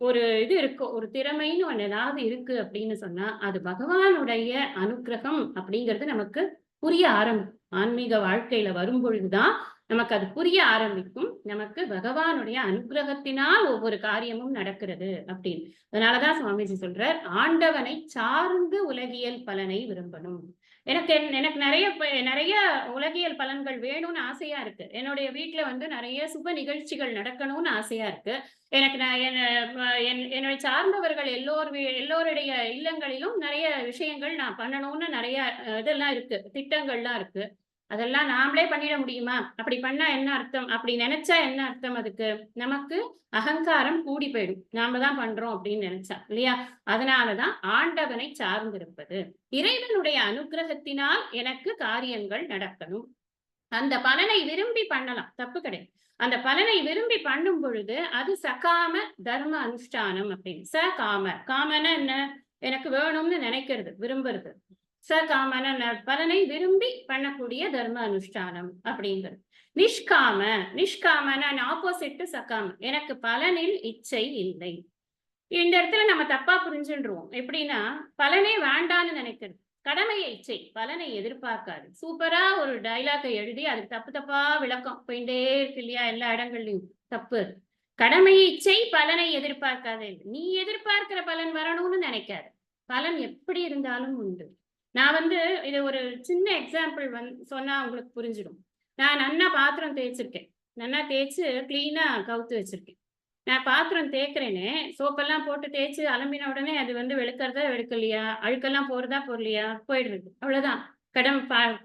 ஒரு இது இருக்கு, ஒரு திறமைன்னு ஒண்ணு ஏதாவது இருக்கு அப்படின்னு சொன்னா அது பகவானுடைய அனுக்கிரகம் அப்படிங்கிறது நமக்கு புரிய ஆரம்பிக்கும். ஆன்மீக வாழ்க்கையில வரும் பொழுதுதான் நமக்கு அது புரிய ஆரம்பிக்கும். நமக்கு பகவானுடைய அனுக்கிரகத்தினால் ஒவ்வொரு காரியமும் நடக்கிறது அப்படின்னு. அதனாலதான் சுவாமிஜி சொல்றார், ஆண்டவனை சார்ந்து உலகியல் பலனை விரும்பணும். எனக்கு நிறைய உலகியல் பலன்கள் வேணும்னு ஆசையா இருக்கு. என்னுடைய வீட்டுல வந்து நிறைய சுப நிகழ்ச்சிகள் நடக்கணும்னு ஆசையா இருக்கு. எனக்கு நான் என்னை சார்ந்தவர்கள் எல்லோருடைய இல்லங்களிலும் நிறைய விஷயங்கள் நான் பண்ணணும்னு நிறைய இதெல்லாம் இருக்கு, திட்டங்கள்லாம் இருக்கு. அதெல்லாம் நாமளே பண்ணிட முடியுமா? அப்படி பண்ணா என்ன அர்த்தம்? அப்படி நினைச்சா என்ன அர்த்தம்? அதுக்கு நமக்கு அகங்காரம் கூடி போயிடும், நாம தான் பண்றோம் அப்படின்னு நினைச்சா, இல்லையா? அதனாலதான் ஆண்டவனை சார்ந்திருப்பது. இறைவனுடைய அனுக்கிரகத்தினால் எனக்கு காரியங்கள் நடக்கணும். அந்த பலனை விரும்பி பண்ணலாம், தப்பு கிடையாது. அந்த பலனை விரும்பி பண்ணும் பொழுது அது சகாம தர்ம அனுஷ்டானம் அப்படின்னு. காம காமன என்ன? எனக்கு வேணும்னு நினைக்கிறது, விரும்புறது. சகாமன பலனை விரும்பி பண்ணக்கூடிய தர்ம அனுஷ்டானம் அப்படிங்கிறது. நிஷ்காம நிஷ்காமன ஆப்போசிட் சகாம, எனக்கு பலனில் இச்சை இல்லை. இந்த இடத்துல நம்ம தப்பா புரிஞ்சுடுவோம். எப்படின்னா, பலனே வேண்டான்னு நினைக்கிறது. கடமையை இச்சை, பலனை எதிர்பார்க்காது. சூப்பரா ஒரு டைலாக்கை எழுதி அதுக்கு தப்பு தப்பா விளக்கம் போயிட்டே இருக்கு இல்லையா, எல்லா இடங்கள்லயும். தப்பு. கடமை இச்சை, பலனை எதிர்பார்க்காதே. நீ எதிர்பார்க்கிற பலன் வரணும்னு நினைக்காது. பலன் எப்படி இருந்தாலும் உண்டு. நான் வந்து இது ஒரு சின்ன எக்ஸாம்பிள் சொன்னா உங்களுக்கு புரிஞ்சிடும். நான் நன்னா பாத்திரம் தேய்ச்சிருக்கேன், நன்னா தேய்ச்சு கிளீனா கவுத்து வச்சிருக்கேன். நான் பாத்திரம் தேய்க்கிறேனே, சோப்பெல்லாம் போட்டு தேய்ச்சு அலம்பின உடனே அது வந்து வெளுக்கிறதா வெளுக்கலையா, அழுக்கெல்லாம் போறதா போடலையா, போயிடுறது. அவ்வளவுதான்.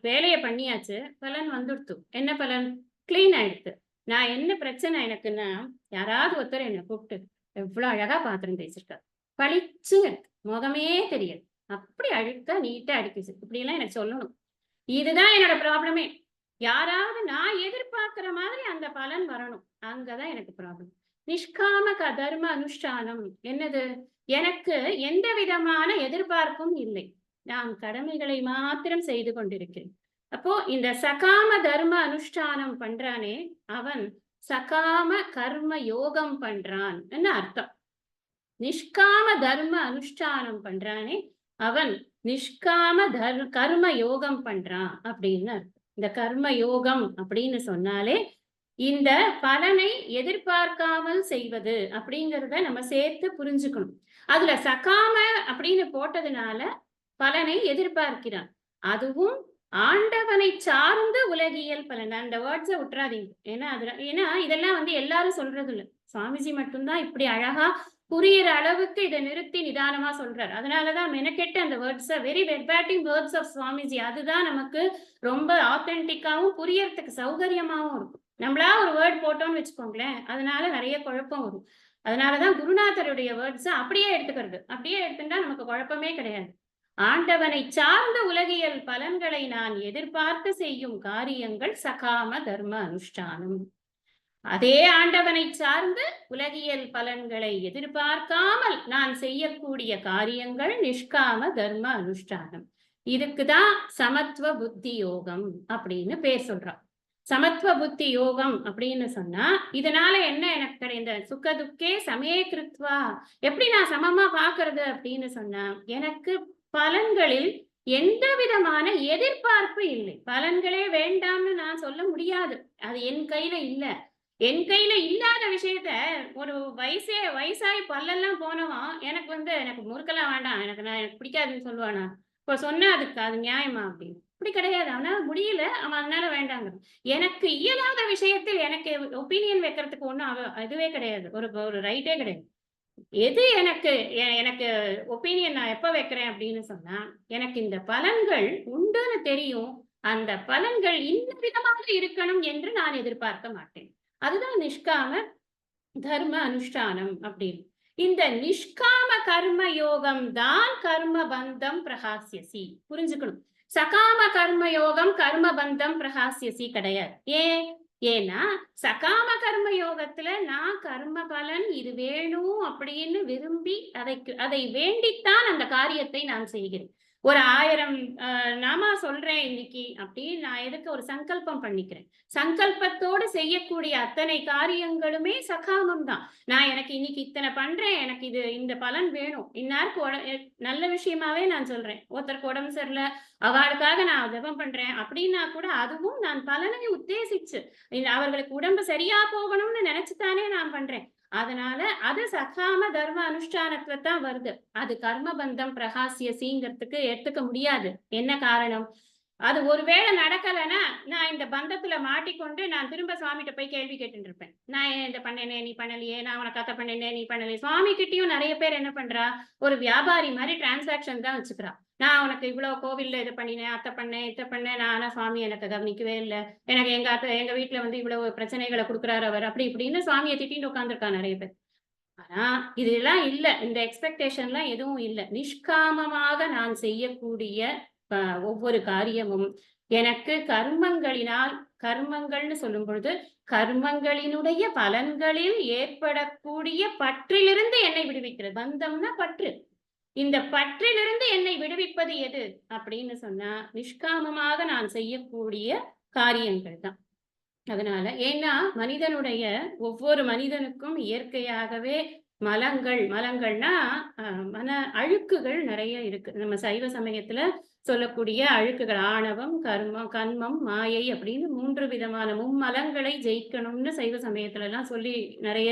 வேலையை பண்ணியாச்சு, பலன் வந்துடுத்து. என்ன பலன்? கிளீன் ஆயிடுத்து. நான் என்ன பிரச்சனை எனக்குன்னா, யாராவது ஒருத்தர் என்னை கூப்பிட்டு எவ்வளவு அழகா பாத்திரம் தேய்ச்சிருக்காரு, பளிச்சுங்க முகமே தெரியாது, அப்படி அழுக்கா நீட்டா அடிக்குச்சு, இப்படி எல்லாம் எனக்கு சொல்லணும். இதுதான் என்னோட ப்ராப்ளமே. யாராவது நான் எதிர்பார்க்கிற மாதிரி அந்த பலன் வரணும், அங்கதான் எனக்கு ப்ராப்ளம். நிஷ்காம தர்ம அனுஷ்டானம் என்னது? எனக்கு எந்த விதமான எதிர்பார்ப்பும் இல்லை, நான் கடமைகளை மாத்திரம் செய்து கொண்டிருக்கிறேன். அப்போ இந்த சகாம தர்ம அனுஷ்டானம் பண்றானே அவன் சகாம கர்ம யோகம் பண்றான் என்ன அர்த்தம். நிஷ்காம தர்ம அனுஷ்டானம் பண்றானே அவன் நிஷ்காம கர்ம யோகம் பண்றான் அப்படின்னு அர்த்தம். இந்த கர்ம யோகம் அப்படின்னு சொன்னாலே இந்த பலனை எதிர்பார்க்காமல் செய்வது அப்படிங்கிறத நம்ம சேர்த்து புரிஞ்சுக்கணும். அதுல சகாம அப்படின்னு போட்டதுனால பலனை எதிர்பார்க்கிறான், அதுவும் ஆண்டவனை சார்ந்து உலகியல் பலன். அந்த வேர்ட்ஸை விட்டுறாதீங்க. ஏன்னா இதெல்லாம் வந்து எல்லாரும் சொல்றது இல்லை. சுவாமிஜி மட்டும்தான் இப்படி அழகா புரியுற அளவுக்கு இதை நிறுத்தி நிதானமா சொல்றாரு. அதனாலதான் மெனக்கெட்டு அந்த வேர்ட்ஸை, வெரி வெர்பாட்டிங் வேர்ட்ஸ் ஆஃப் சுவாமிஜி, அதுதான் நமக்கு ரொம்ப ஆத்தென்டிக்காவும் புரியறதுக்கு சௌகரியமாவும் இருக்கும். நம்மளா ஒரு வேர்ட் போட்டோம்னு வச்சுக்கோங்களேன், அதனால நிறைய குழப்பம் வரும். அதனாலதான் குருநாதருடைய வேர்ட்ஸை அப்படியே எடுத்துக்கிறது. அப்படியே எடுத்துட்டா நமக்கு குழப்பமே கிடையாது. ஆண்டவனை சார்ந்த உலகியல் பலன்களை நான் எதிர்பார்த்து செய்யும் காரியங்கள் சகாம தர்ம அனுஷ்டானம். அதே ஆண்டவனை சார்ந்து உலகியல் பலன்களை எதிர்பார்க்காமல் நான் செய்யக்கூடிய காரியங்கள் நிஷ்காம தர்ம அனுஷ்டானம். இதுக்குதான் சமத்துவ புத்தி யோகம் அப்படின்னு பேர் சொல்றான். சமத்துவ புத்தி யோகம் அப்படின்னு சொன்னா இதனால என்ன எனக்கு கிடையாது, சுக்க துக்கே சமே கிருத்வா, எப்படி நான் சமமா பாக்குறது அப்படின்னு சொன்னா எனக்கு பலன்களில் எந்த விதமான எதிர்பார்ப்பு இல்லை. பலன்களே வேண்டாம்னு நான் சொல்ல முடியாது, அது என் கையில இல்ல. என் கையில இல்லாத விஷயத்த ஒரு வயசாகி பல்லெல்லாம் போனவன் எனக்கு முறுக்கெல்லாம் வேண்டாம், எனக்கு பிடிக்காதுன்னு சொல்லுவானா? இப்ப சொன்னா அது நியாயமா? அப்படின்னு அப்படி கிடையாது. அவனால முடியல, அவன் அதனால வேண்டாங்க. எனக்கு இயலாத விஷயத்தில் எனக்கு ஒப்பீனியன் வைக்கிறதுக்கு ஒண்ணும் இதுவே கிடையாது, ஒரு ரைட்டே கிடையாது. எது எனக்கு ஒப்பீனியன் நான் எப்ப வைக்கிறேன் அப்படின்னு சொன்னா, எனக்கு இந்த பலன்கள் உண்டுன்னு தெரியும், அந்த பலன்கள் இந்த விதமாக இருக்கணும் என்று நான் எதிர்பார்க்க மாட்டேன். அதுதான் நிஷ்காம தர்ம அனுஷ்டானம் அப்படின்னு. இந்த நிஷ்காம கர்ம யோகம் தான் கர்ம பந்தம் பிரகாசியசி. புரிஞ்சுக்கணும். சகாம கர்ம யோகம் கர்ம பந்தம் பிரகாசியசி கிடையாது. ஏன்னா சகாம கர்ம யோகத்துல நான் கர்ம பலன் இது வேணும் அப்படின்னு விரும்பி அதை வேண்டித்தான் அந்த காரியத்தை நான் செய்கிறேன். ஒரு 1000 நாமா சொல்றேன் இன்னைக்கு அப்படின்னு நான் எதுக்கு ஒரு சங்கல்பம் பண்ணிக்கிறேன். சங்கல்பத்தோடு செய்யக்கூடிய அத்தனை காரியங்களுமே சகாமம் தான். நான் எனக்கு இன்னைக்கு இத்தனை பண்றேன், எனக்கு இந்த பலன் வேணும். இன்னாருக்கு நல்ல விஷயமாவே நான் சொல்றேன். ஒருத்தருக்கு உடம்பு சரியில்லை, அவளுக்காக நான் ஜெபம் பண்றேன் அப்படின்னா கூட அதுவும் நான் பலனை உத்தேசிச்சு அவர்களுக்கு உடம்பு சரியா போகணும்னு நினைச்சுத்தானே நான் பண்றேன். அதனால அது சகாம தர்ம அனுஷ்டானத்துல தான் வருது. அது கர்மபந்தம் பிரகாசியசிங்கிறதுக்கு எடுத்துக்க முடியாது. என்ன காரணம்? அது ஒருவேளை நடக்கலைன்னா நான் இந்த பந்தத்துல மாட்டிக்கொண்டு நான் திரும்ப சுவாமிகிட்ட போய் கேள்வி கேட்டுட்டு இருப்பேன். நான் ஏன் இதை பண்ணேனே நீ பண்ணலையே, நான் உனக்கு கதை பண்ணேனே நீ பண்ணலையே. சுவாமி கிட்டயும் நிறைய பேர் என்ன பண்றா, ஒரு வியாபாரி மாதிரி டிரான்சாக்ஷன் தான் வச்சுக்கிறா. நான் உனக்கு இவ்வளவு கோவில்ல இதை பண்ணினேன், அத்தை பண்ணேன், இதை பண்ணேன், ஆனா சுவாமி எனக்கு கவனிக்கவே இல்லை. எனக்கு எங்க வீட்டுல வந்து இவ்வளவு பிரச்சனைகளை கொடுக்குறாரு அவர், அப்படி இப்படின்னு சுவாமியை திட்டின்னு உட்காந்துருக்கா நிறைய பேர். ஆனா இதெல்லாம் இல்ல, இந்த எக்ஸ்பெக்டேஷன்லாம் எதுவும் இல்லை. நிஷ்காமமாக நான் செய்யக்கூடிய ஒவ்வொரு காரியமும் எனக்கு கர்மங்கள்னு சொல்லும் பொழுது கர்மங்களினுடைய பலன்களில் ஏற்படக்கூடிய பற்றிலிருந்து என்னை விடுவிக்கிறது. பந்தம்னா பற்று. இந்த பற்றிலிருந்து என்னை விடுவிப்பது எது அப்படின்னு சொன்னா நிஷ்காமமாக நான் செய்யக்கூடிய காரியங்கள் தான். அதனால ஏன்னா ஒவ்வொரு மனிதனுக்கும் இயற்கையாகவே மலங்கள்னா மன அழுக்குகள் நிறைய இருக்கு. நம்ம சைவ சமயத்துல சொல்லக்கூடிய அழுக்குகள் ஆணவம், கர்மம், மாயை அப்படின்னு 3 விதமான மும்மலங்களை ஜெயிக்கணும்னு சைவ சமயத்துல எல்லாம் சொல்லி நிறைய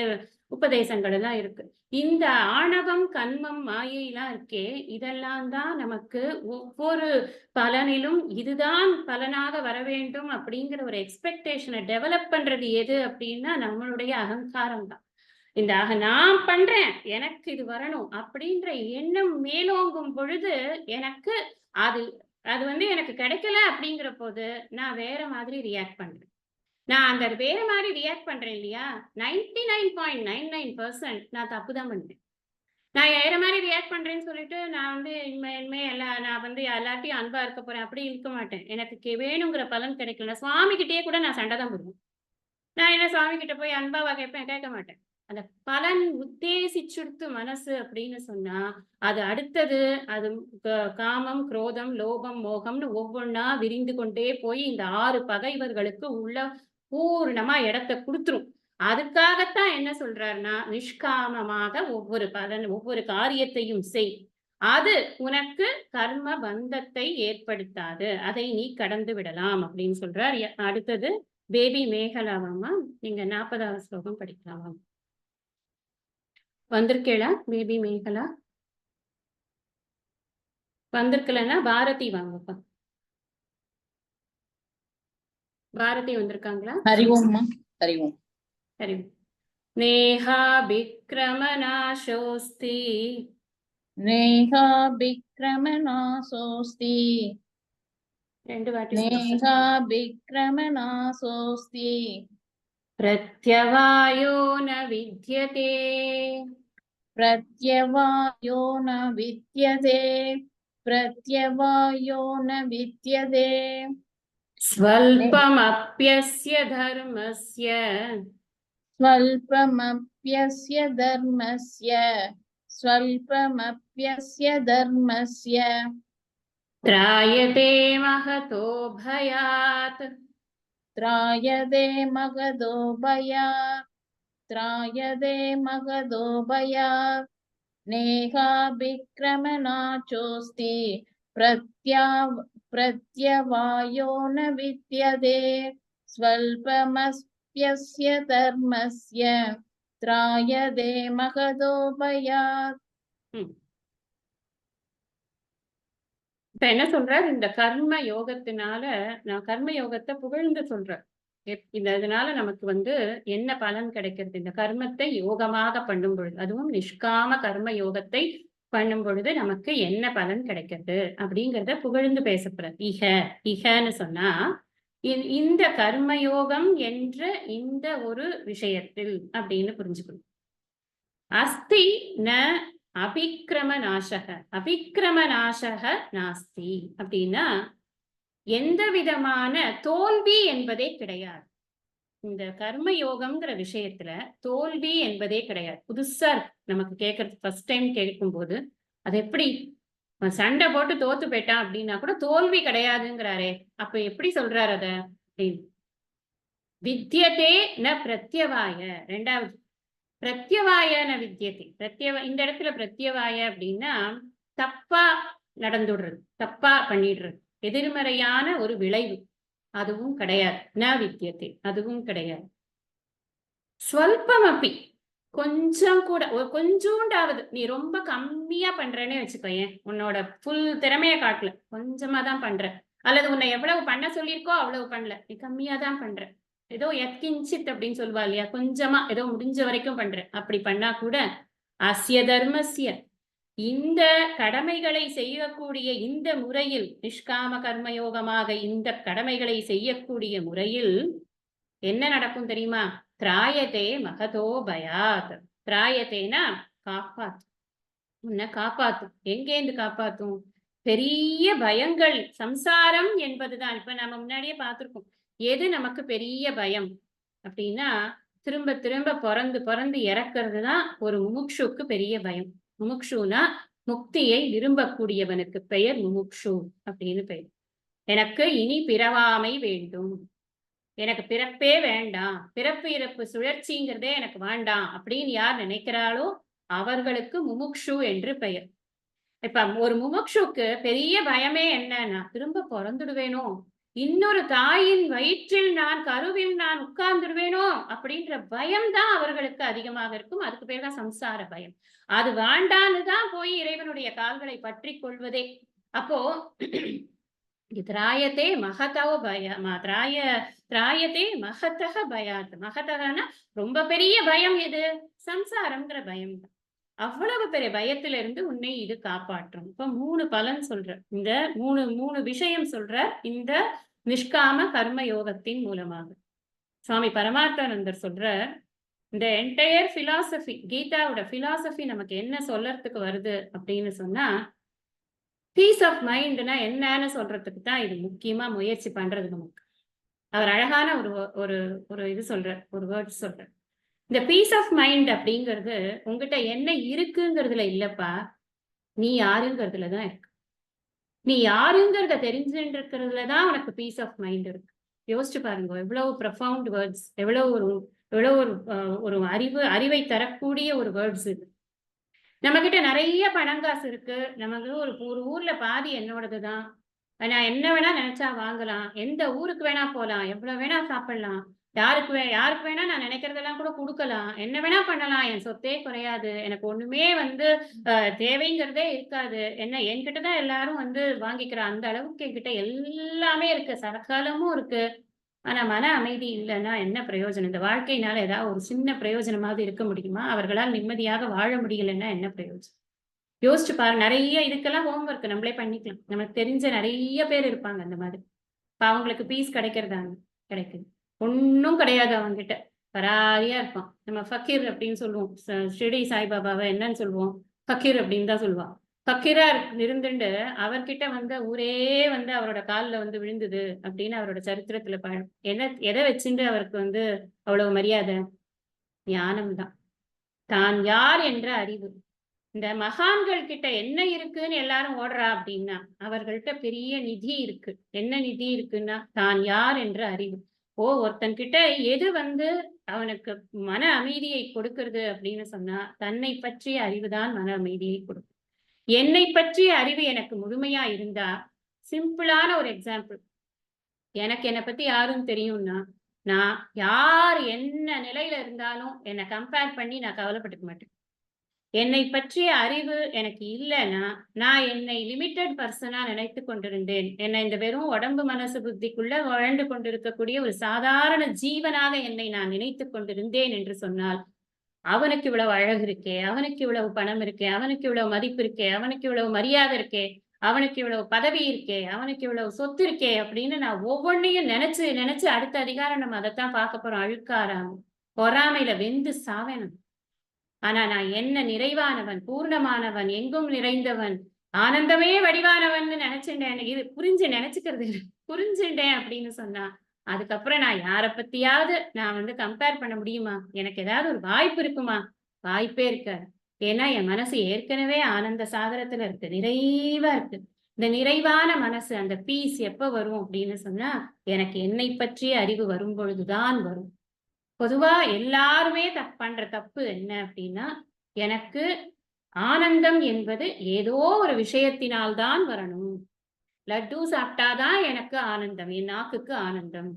உபதேசங்கள் எல்லாம் இருக்கு. இந்த ஆணவம், கன்மம், மாயைலாம் இருக்கே, இதெல்லாம் தான் நமக்கு ஒவ்வொரு பலனிலும் இதுதான் பலனாக வர வேண்டும் அப்படிங்கிற ஒரு எக்ஸ்பெக்டேஷனை டெவலப் பண்றது எது அப்படின்னா நம்மளுடைய அகங்காரம் தான். நான் பண்றேன், எனக்கு இது வரணும் அப்படின்ற எண்ணம் மேலோங்கும் பொழுது எனக்கு அது வந்து எனக்கு கிடைக்கல அப்படிங்கிற போது நான் வேற மாதிரி ரியாக்ட் பண்றேன். நான் அந்த வேற மாதிரி ரியாக்ட் பண்றேன் இல்லையா, 99.99% நான் தப்புதான் பண்றேன். நான் வேற மாதிரி ரியாக்ட் பண்றேன்னு சொல்லிட்டு நான் வந்து இனிமே நான் வந்து எல்லாத்தையும் அன்பா இருக்க போறேன் அப்படி இருக்க மாட்டேன். எனக்கு வேணுங்கிற பலன் கிடைக்கல, சுவாமி கிட்டே கூட நான் சண்டை தான் போடுவேன். நான் என்ன சுவாமி கிட்ட போய் அன்பாவா கேட்க மாட்டேன். அந்த பலன் உத்தேசிச்சுடுத்து மனசு அப்படின்னு சொன்னா அது அடுத்தது அது காமம், குரோதம், லோபம், மோகம்னு ஒவ்வொன்னா விரிந்து கொண்டே போய் இந்த 6 பகைவர்களுக்கு உள்ள பூர்ணமா இடத்தை கொடுத்துரும். அதுக்காகத்தான் என்ன சொல்றாருன்னா நிஷ்காமமாக ஒவ்வொரு காரியத்தையும் செய், அது உனக்கு கர்ம பந்தத்தை ஏற்படுத்தாது, அதை நீ கடந்து விடலாம் அப்படின்னு சொல்றார். அடுத்தது பேபி மேகலாவாமா, நீங்க 40வது ஸ்லோகம் படிக்கலாமா? வந்திருக்கேளா பேபி மேகலா? வந்திருக்கலன்னா பாரதி வாங்கப்பா. பாரதி வந்திருக்காங்களா? ஹரி ஓம்மா. ஹரி ஓம். ஹரி ஓம். நேஹா விக்ரமநாசோஸ்தி, நேஹா விக்ரமநாசோஸ்தி, 2 வாட்டி நேஹா விக்ரமநாசோஸ்தி, பிரத்யவாயோ ந வித்யதே, பிரத்யவாயோ ந வித்யதே, பிரத்யவாயோ ந வித்யதே, ஸ்வல்பமப்யஸ்ய தர்மஸ்ய, ஸ்வல்பமப்யஸ்ய தர்மஸ்ய, ஸ்வல்பமப்யஸ்ய தர்மஸ்ய, த்ராயதே மகதோ பயாத், த்ராயதே மகதோ பயாத், த்ராயதே மகதோ பயாத், நேஹா விக்ரமநாசோஸ்தி, பிரத்யவாயோ ந வித்யதே, ஸ்வல்பமப்யஸ்ய தர்மஸ்ய, த்ராயதே மகதோ பயாத். இப்ப என்ன சொல்றார், இந்த கர்ம யோகத்தினால நான் கர்ம யோகத்தை புகழ்ந்து சொல்றேன். இதனால நமக்கு வந்து என்ன பலன் கிடைக்கிறது, இந்த கர்மத்தை யோகமாக பண்ணும் பொழுது, அதுவும் நிஷ்காம கர்ம யோகத்தை பண்ணும் பொழுது நமக்கு என்ன பலன் கிடைக்கிறது அப்படிங்கிறத புகழ்ந்து பேசப்படுறது. இகன்னு சொன்னா இந்த கர்மயோகம் என்ற இந்த ஒரு விஷயத்தில் அப்படின்னு புரிஞ்சுக்கணும். அஸ்தி ந அபிக்கிரமநாசக அபிக்கிரமநாசக நாஸ்தி அப்படின்னா எந்த விதமான தோல்வி என்பதே கிடையாது. இந்த கர்ம யோகம்ங்கிற விஷயத்துல தோல்வி என்பதே கிடையாது. புதுசா நமக்கு கேட்கறது, ஃபர்ஸ்ட் டைம் கேட்கும் போது அது எப்படி சண்டை போட்டு தோத்து போயிட்டான் அப்படின்னா கூட தோல்வி கிடையாதுங்கிறாரே, அப்ப எப்படி சொல்றாரு அத அப்படின்னு. வித்யதே ந பிரத்யவாய, ரெண்டாவது பிரத்யவாய ந வித்யதே. இந்த இடத்துல பிரத்யவாய அப்படின்னா தப்பா நடந்துடுறது, தப்பா பண்ணிடுறது, எதிர்மறையான ஒரு விளைவு, அதுவும் கிடையாது. ந வித்யதே, அதுவும் கிடையாது. ஸ்வல்பமப்பி, கொஞ்சம் கூட, ஒரு கொஞ்சோண்டாவது நீ ரொம்ப கம்மியா பண்றேன்னு வச்சுக்கோயேன், உன்னோட ஃபுல் திறமைய காட்டல, கொஞ்சமா தான் பண்ற, அல்லது உன்னை எவ்வளவு பண்ண சொல்லியிருக்கோ அவ்வளவு பண்ணல, நீ கம்மியா தான் பண்ற, ஏதோ யத்கிஞ்சித் அப்படின்னு சொல்லுவா இல்லையா, கொஞ்சமா ஏதோ முடிஞ்ச வரைக்கும் பண்ற, அப்படி பண்ணா கூட அஸ்ய தர்மஸ்ய, இந்த கடமைகளை செய்யக்கூடிய இந்த முறையில், நிஷ்காம கர்மயோகமாக இந்த கடமைகளை செய்யக்கூடிய முறையில் என்ன நடக்கும் தெரியுமா? திராயதே மகதோ பயாத். திராயத்தேனா காப்பாத்து, உன்னை காப்பாத்தும். எங்கேந்து காப்பாத்தும்? பெரிய பயங்கள். சம்சாரம் என்பதுதான் இப்ப நம்ம முன்னாடியே பார்த்திருக்கோம். எது நமக்கு பெரிய பயம் அப்படின்னா, திரும்ப திரும்ப பிறந்து பிறந்து இறக்கிறது தான் ஒரு முமுட்சுக்கு பெரிய பயம். முமுட்சுனா முக்தியை விரும்பக்கூடியவனுக்கு பெயர் முமுட்சு அப்படின்னு பெயர். எனக்கு இனி பிறவாமை வேண்டும், எனக்கு பிறப்பே வேண்டாம், பிறப்பு இறப்பு சுழற்சிங்கிறதே எனக்கு வேண்டாம் அப்படின்னு யார் நினைக்கிறாளோ அவர்களுக்கு முமுட்சு என்று பெயர். இப்ப ஒரு முமுட்சுக்கு பெரிய பயமே என்னன்னா, திரும்ப பிறந்துடுவேனோ, இன்னொரு தாயின் வயிற்றில் நான் கருவில் நான் உட்கார்ந்துடுவேனோ அப்படின்ற பயம்தான் அவர்களுக்கு அதிகமாக இருக்கும். அதுக்கு பேர் தான் சம்சார பயம். அது வேண்டான்னு தான் போய் இறைவனுடைய கால்களை பற்றி கொள்வதே. அப்போ திராயத்தே மகதோ திராயத்தே மகதக பயாத். மகதகனா ரொம்ப பெரிய பயம். எது? சம்சாரம்ங்கிற பயம் தான். அவ்வளவு பெரிய பயத்துல இருந்து உன்னை இது காப்பாற்றும். இப்ப 3 பலன் சொல்ற, இந்த மூணு விஷயம் சொல்ற இந்த நிஷ்காம கர்ம யோகத்தின் மூலமாக. சுவாமி பரமார்த்தானந்தர் சொல்ற, இந்த என்டையர் பிலாசபி, கீதாவோட பிலாசபி நமக்கு என்ன சொல்லறதுக்கு வருது அப்படின்னு சொன்னா, பீஸ் ஆஃப் மைண்ட்னா என்னன்னு சொல்றதுக்கு தான் இது முக்கியமா முயற்சி பண்றது நமக்கு. அவர் அழகான ஒரு இது சொல்ற, ஒரு வேர்ட் சொல்ற. இந்த பீஸ் ஆஃப் மைண்ட் அப்படிங்கிறது உங்ககிட்ட என்ன இருக்குங்கிறதுல இல்லப்பா, நீ யாருங்கிறதுல தான் இருக்கு. நீ யாருங்கிறத தெரிஞ்சுட்டு இருக்கிறதுல தான் உனக்கு பீஸ் ஆஃப் மைண்ட் இருக்கு. யோசிச்சு பாருங்க, எவ்வளவு ப்ரொஃபவுண்ட் வேர்ட்ஸ், எவ்வளவு ஒரு அறிவை தரக்கூடிய ஒரு வேர்ட்ஸ் இது. நம்ம கிட்ட நிறைய பணங்காசு இருக்கு, நமக்கு ஒரு ஊர்ல பாதி என்னோடதுதான், நான் என்ன வேணா நினைச்சா வாங்கலாம், எந்த ஊருக்கு வேணா போலாம், எவ்வளவு வேணா சாப்பிடலாம், யாருக்கு வேணா நான் நினைக்கிறதெல்லாம் கூட கொடுக்கலாம், என்ன வேணா பண்ணலாம், என் சொத்தே குறையாது, எனக்கு ஒண்ணுமே தேவைங்கிறதே இருக்காது, என்ன என்கிட்டதான் எல்லாரும் வாங்கிக்கிற அந்த அளவுக்கு என்கிட்ட எல்லாமே இருக்கு, சகலமும் இருக்கு. ஆனா மன அமைதி இல்லைன்னா என்ன பிரயோஜனம்? இந்த வாழ்க்கையினால ஏதாவது ஒரு சின்ன பிரயோஜனமாவது இருக்க முடியுமா? அவர்களால் நிம்மதியாக வாழ முடியலன்னா என்ன பிரயோஜனம்? யோசிச்சு பாரு. நிறைய இதுக்கெல்லாம் ஹோம்ஒர்க் நம்மளே பண்ணிக்கலாம். நமக்கு தெரிஞ்ச நிறைய பேர் இருப்பாங்க அந்த மாதிரி. இப்ப அவங்களுக்கு பீஸ் கிடைக்கிறதாங்க, கிடைக்குது. ஒன்னும் கிடையாது அவங்க கிட்ட, பராரியா இருப்பான். நம்ம ஃபக்கீர் அப்படின்னு சொல்லுவோம். ஷிரடி சாய்பாபாவை என்னன்னு சொல்லுவோம்? ஃபக்கீர் அப்படின்னு தான் சொல்லுவான். ஃபக்கீரா இருந்துட்டு அவர்கிட்ட ஊரே அவரோட காலில் விழுந்தது அப்படின்னு அவரோட சரித்திரத்துல எதை வச்சுட்டு அவருக்கு அவ்வளவு மரியாதை? ஞானம்தான், தான் யார் என்ற அறிவு. இந்த மகான்கள் கிட்ட என்ன இருக்குன்னு எல்லாரும் ஓடுறா அப்படின்னா, அவர்கள்ட்ட பெரிய நிதி இருக்கு. என்ன நிதி இருக்குன்னா, தான் யார் என்ற அறிவு. ஒருத்தன் கிட்ட எது அவனுக்கு மன அமைதியை கொடுக்கிறது அப்படின்னு சொன்னா, தன்னை பற்றிய அறிவுதான் மன அமைதியை கொடுக்கும். என்னை பற்றிய அறிவு எனக்கு முழுமையா இருந்தா, சிம்பிளான ஒரு எக்ஸாம்பிள், எனக்கு என்னை பத்தி யாரும் தெரியும்னா, நான் யார் என்ன நிலையில இருந்தாலும் என்னை கம்பேர் பண்ணி நான் கவலைப்பட்டுக்க மாட்டேன். என்னை பற்றிய அறிவு எனக்கு இல்லைன்னா, நான் என்னை லிமிட்டட் பர்சனா நினைத்து கொண்டிருந்தேன், என்னை இந்த வெறும் உடம்பு மனசு புத்திக்குள்ள வாழ்ந்து கொண்டிருக்கக்கூடிய ஒரு சாதாரண ஜீவனாக என்னை நான் நினைத்து கொண்டிருந்தேன் என்று சொன்னால், அவனுக்கு இவ்வளவு அழகு இருக்கே, அவனுக்கு இவ்வளவு பணம் இருக்கே, அவனுக்கு இவ்வளவு மதிப்பு இருக்கே, அவனுக்கு இவ்வளவு மரியாதை இருக்கே, அவனுக்கு இவ்வளவு பதவி இருக்கே, அவனுக்கு இவ்வளவு சொத்து இருக்கே அப்படின்னு நான் ஒவ்வொன்னையும் நினைச்சு நினைச்சு அடுத்த அதிகாரம் நம்ம அதைத்தான் பார்க்க போறோம். அழுக்காராம் பொறாமையில வெந்து சாவேணும். ஆனா நான் என்ன நிறைவானவன், பூர்ணமானவன், எங்கும் நிறைந்தவன், ஆனந்தமே வடிவானவன் நினைச்சுட்டேன். இது நினைச்சுக்கிறது புரிஞ்சுட்டேன் அப்படின்னு சொன்னா அதுக்கப்புறம் நான் யாரை பத்தியாவது நான் கம்பேர் பண்ண முடியுமா? எனக்கு ஏதாவது ஒரு வாய்ப்பு இருக்குமா? வாய்ப்பே இருக்காது. ஏன்னா என் மனசு ஏற்கனவே ஆனந்த சாகரத்துல இருக்கு, நிறைவா இருக்கு. இந்த நிறைவான மனசு, அந்த பீஸ் எப்ப வரும் அப்படின்னு சொன்னா எனக்கு என்னை பற்றிய அறிவு வரும் பொழுதுதான் வரும். பொதுவா எல்லாருமே பண்ற தப்பு என்ன அப்படின்னா, எனக்கு ஆனந்தம் என்பது ஏதோ ஒரு விஷயத்தினால்தான் வரணும். லட்டு சாப்பிட்டாதான் எனக்கு ஆனந்தம், என் நாக்குக்கு ஆனந்தம்.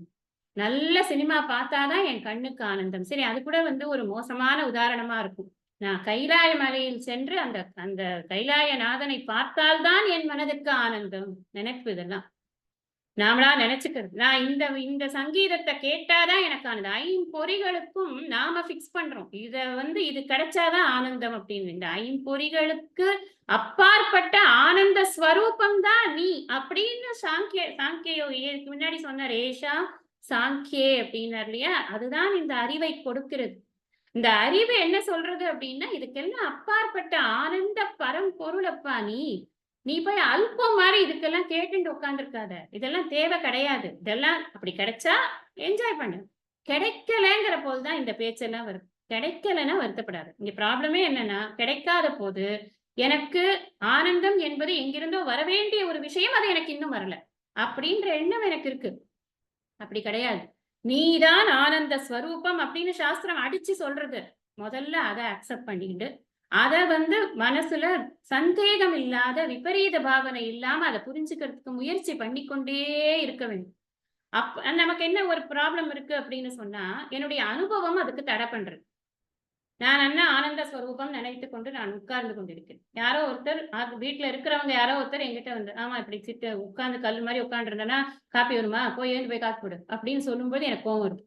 நல்ல சினிமா பார்த்தாதான் என் கண்ணுக்கு ஆனந்தம். சரி, அது கூட ஒரு மோசமான உதாரணமா இருக்கும். நான் கைலாய மலையில் சென்று அந்த அந்த கைலாயநாதனை பார்த்தால்தான் என் மனதிற்கு ஆனந்தம். நினைப்பு இதெல்லாம் நாமளா நினைச்சுக்கிறது. நான் இந்த இந்த சங்கீதத்தை கேட்டாதான் எனக்கு ஆனந்தம். ஐம்பொறிகளுக்கும் நாம பிக்ஸ் பண்றோம். இது கிடைச்சாதான் ஆனந்தம் அப்படின்னு. இந்த ஐம்பொறிகளுக்கு அப்பாற்பட்ட ஆனந்த ஸ்வரூபம் தான் நீ அப்படின்னு சாங்கிய யோகிக்கு முன்னாடி சொன்னார். ஏஷா சாங்கியே அப்படின்னார் இல்லையா? அதுதான் இந்த அறிவை கொடுக்கிறது. இந்த அறிவு என்ன சொல்றது அப்படின்னா, இதுக்கெல்லாம் அப்பாற்பட்ட ஆனந்த பரம்பொருளப்பா நீ போய் அல்பம் மாதிரி இதுக்கெல்லாம் கேட்டுட்டு உட்காந்துருக்காத. இதெல்லாம் தேவை கிடையாது. இதெல்லாம் அப்படி கிடைச்சா என்ஜாய் பண்ணு. கிடைக்கலங்கிற போதுதான் இந்த பேச்செல்லாம் வருது. கிடைக்கலன்னா வருத்தப்படாது. இங்க ப்ராப்ளமே என்னன்னா, கிடைக்காத போது எனக்கு ஆனந்தம் என்பது எங்கிருந்தோ வர வேண்டிய ஒரு விஷயம், அது எனக்கு இன்னும் வரல அப்படின்ற எண்ணம் எனக்கு இருக்கு. அப்படி கிடையாது. நீதான் ஆனந்த ஸ்வரூபம் அப்படின்னு சாஸ்திரம் அடிச்சு சொல்றது. முதல்ல அதை அக்செப்ட் பண்ணிட்டு அத மனசுல சந்தேகம் இல்லாத, விபரீத பாவனை இல்லாம அதை புரிஞ்சுக்கிறதுக்கு முயற்சி பண்ணிக்கொண்டே இருக்க வேண்டும். நமக்கு என்ன ஒரு ப்ராப்ளம் இருக்கு அப்படின்னு சொன்னா, என்னுடைய அனுபவம் அதுக்கு தடை பண்றது. நான் ஆனந்த ஸ்வரூபம் நினைத்து கொண்டு நான் உட்கார்ந்து கொண்டிருக்கிறேன். யாரோ ஒருத்தர் வீட்டுல இருக்கிறவங்க யாரோ ஒருத்தர் என்கிட்ட ஆமா இப்படி உட்கார்ந்து கல் மாதிரி உட்கார்ந்து இருந்தேன்னா காப்பி வருமா, போய் எழுந்து போய் காப்பி போடு அப்படின்னு சொல்லும்போது எனக்கு கோவம் வருது.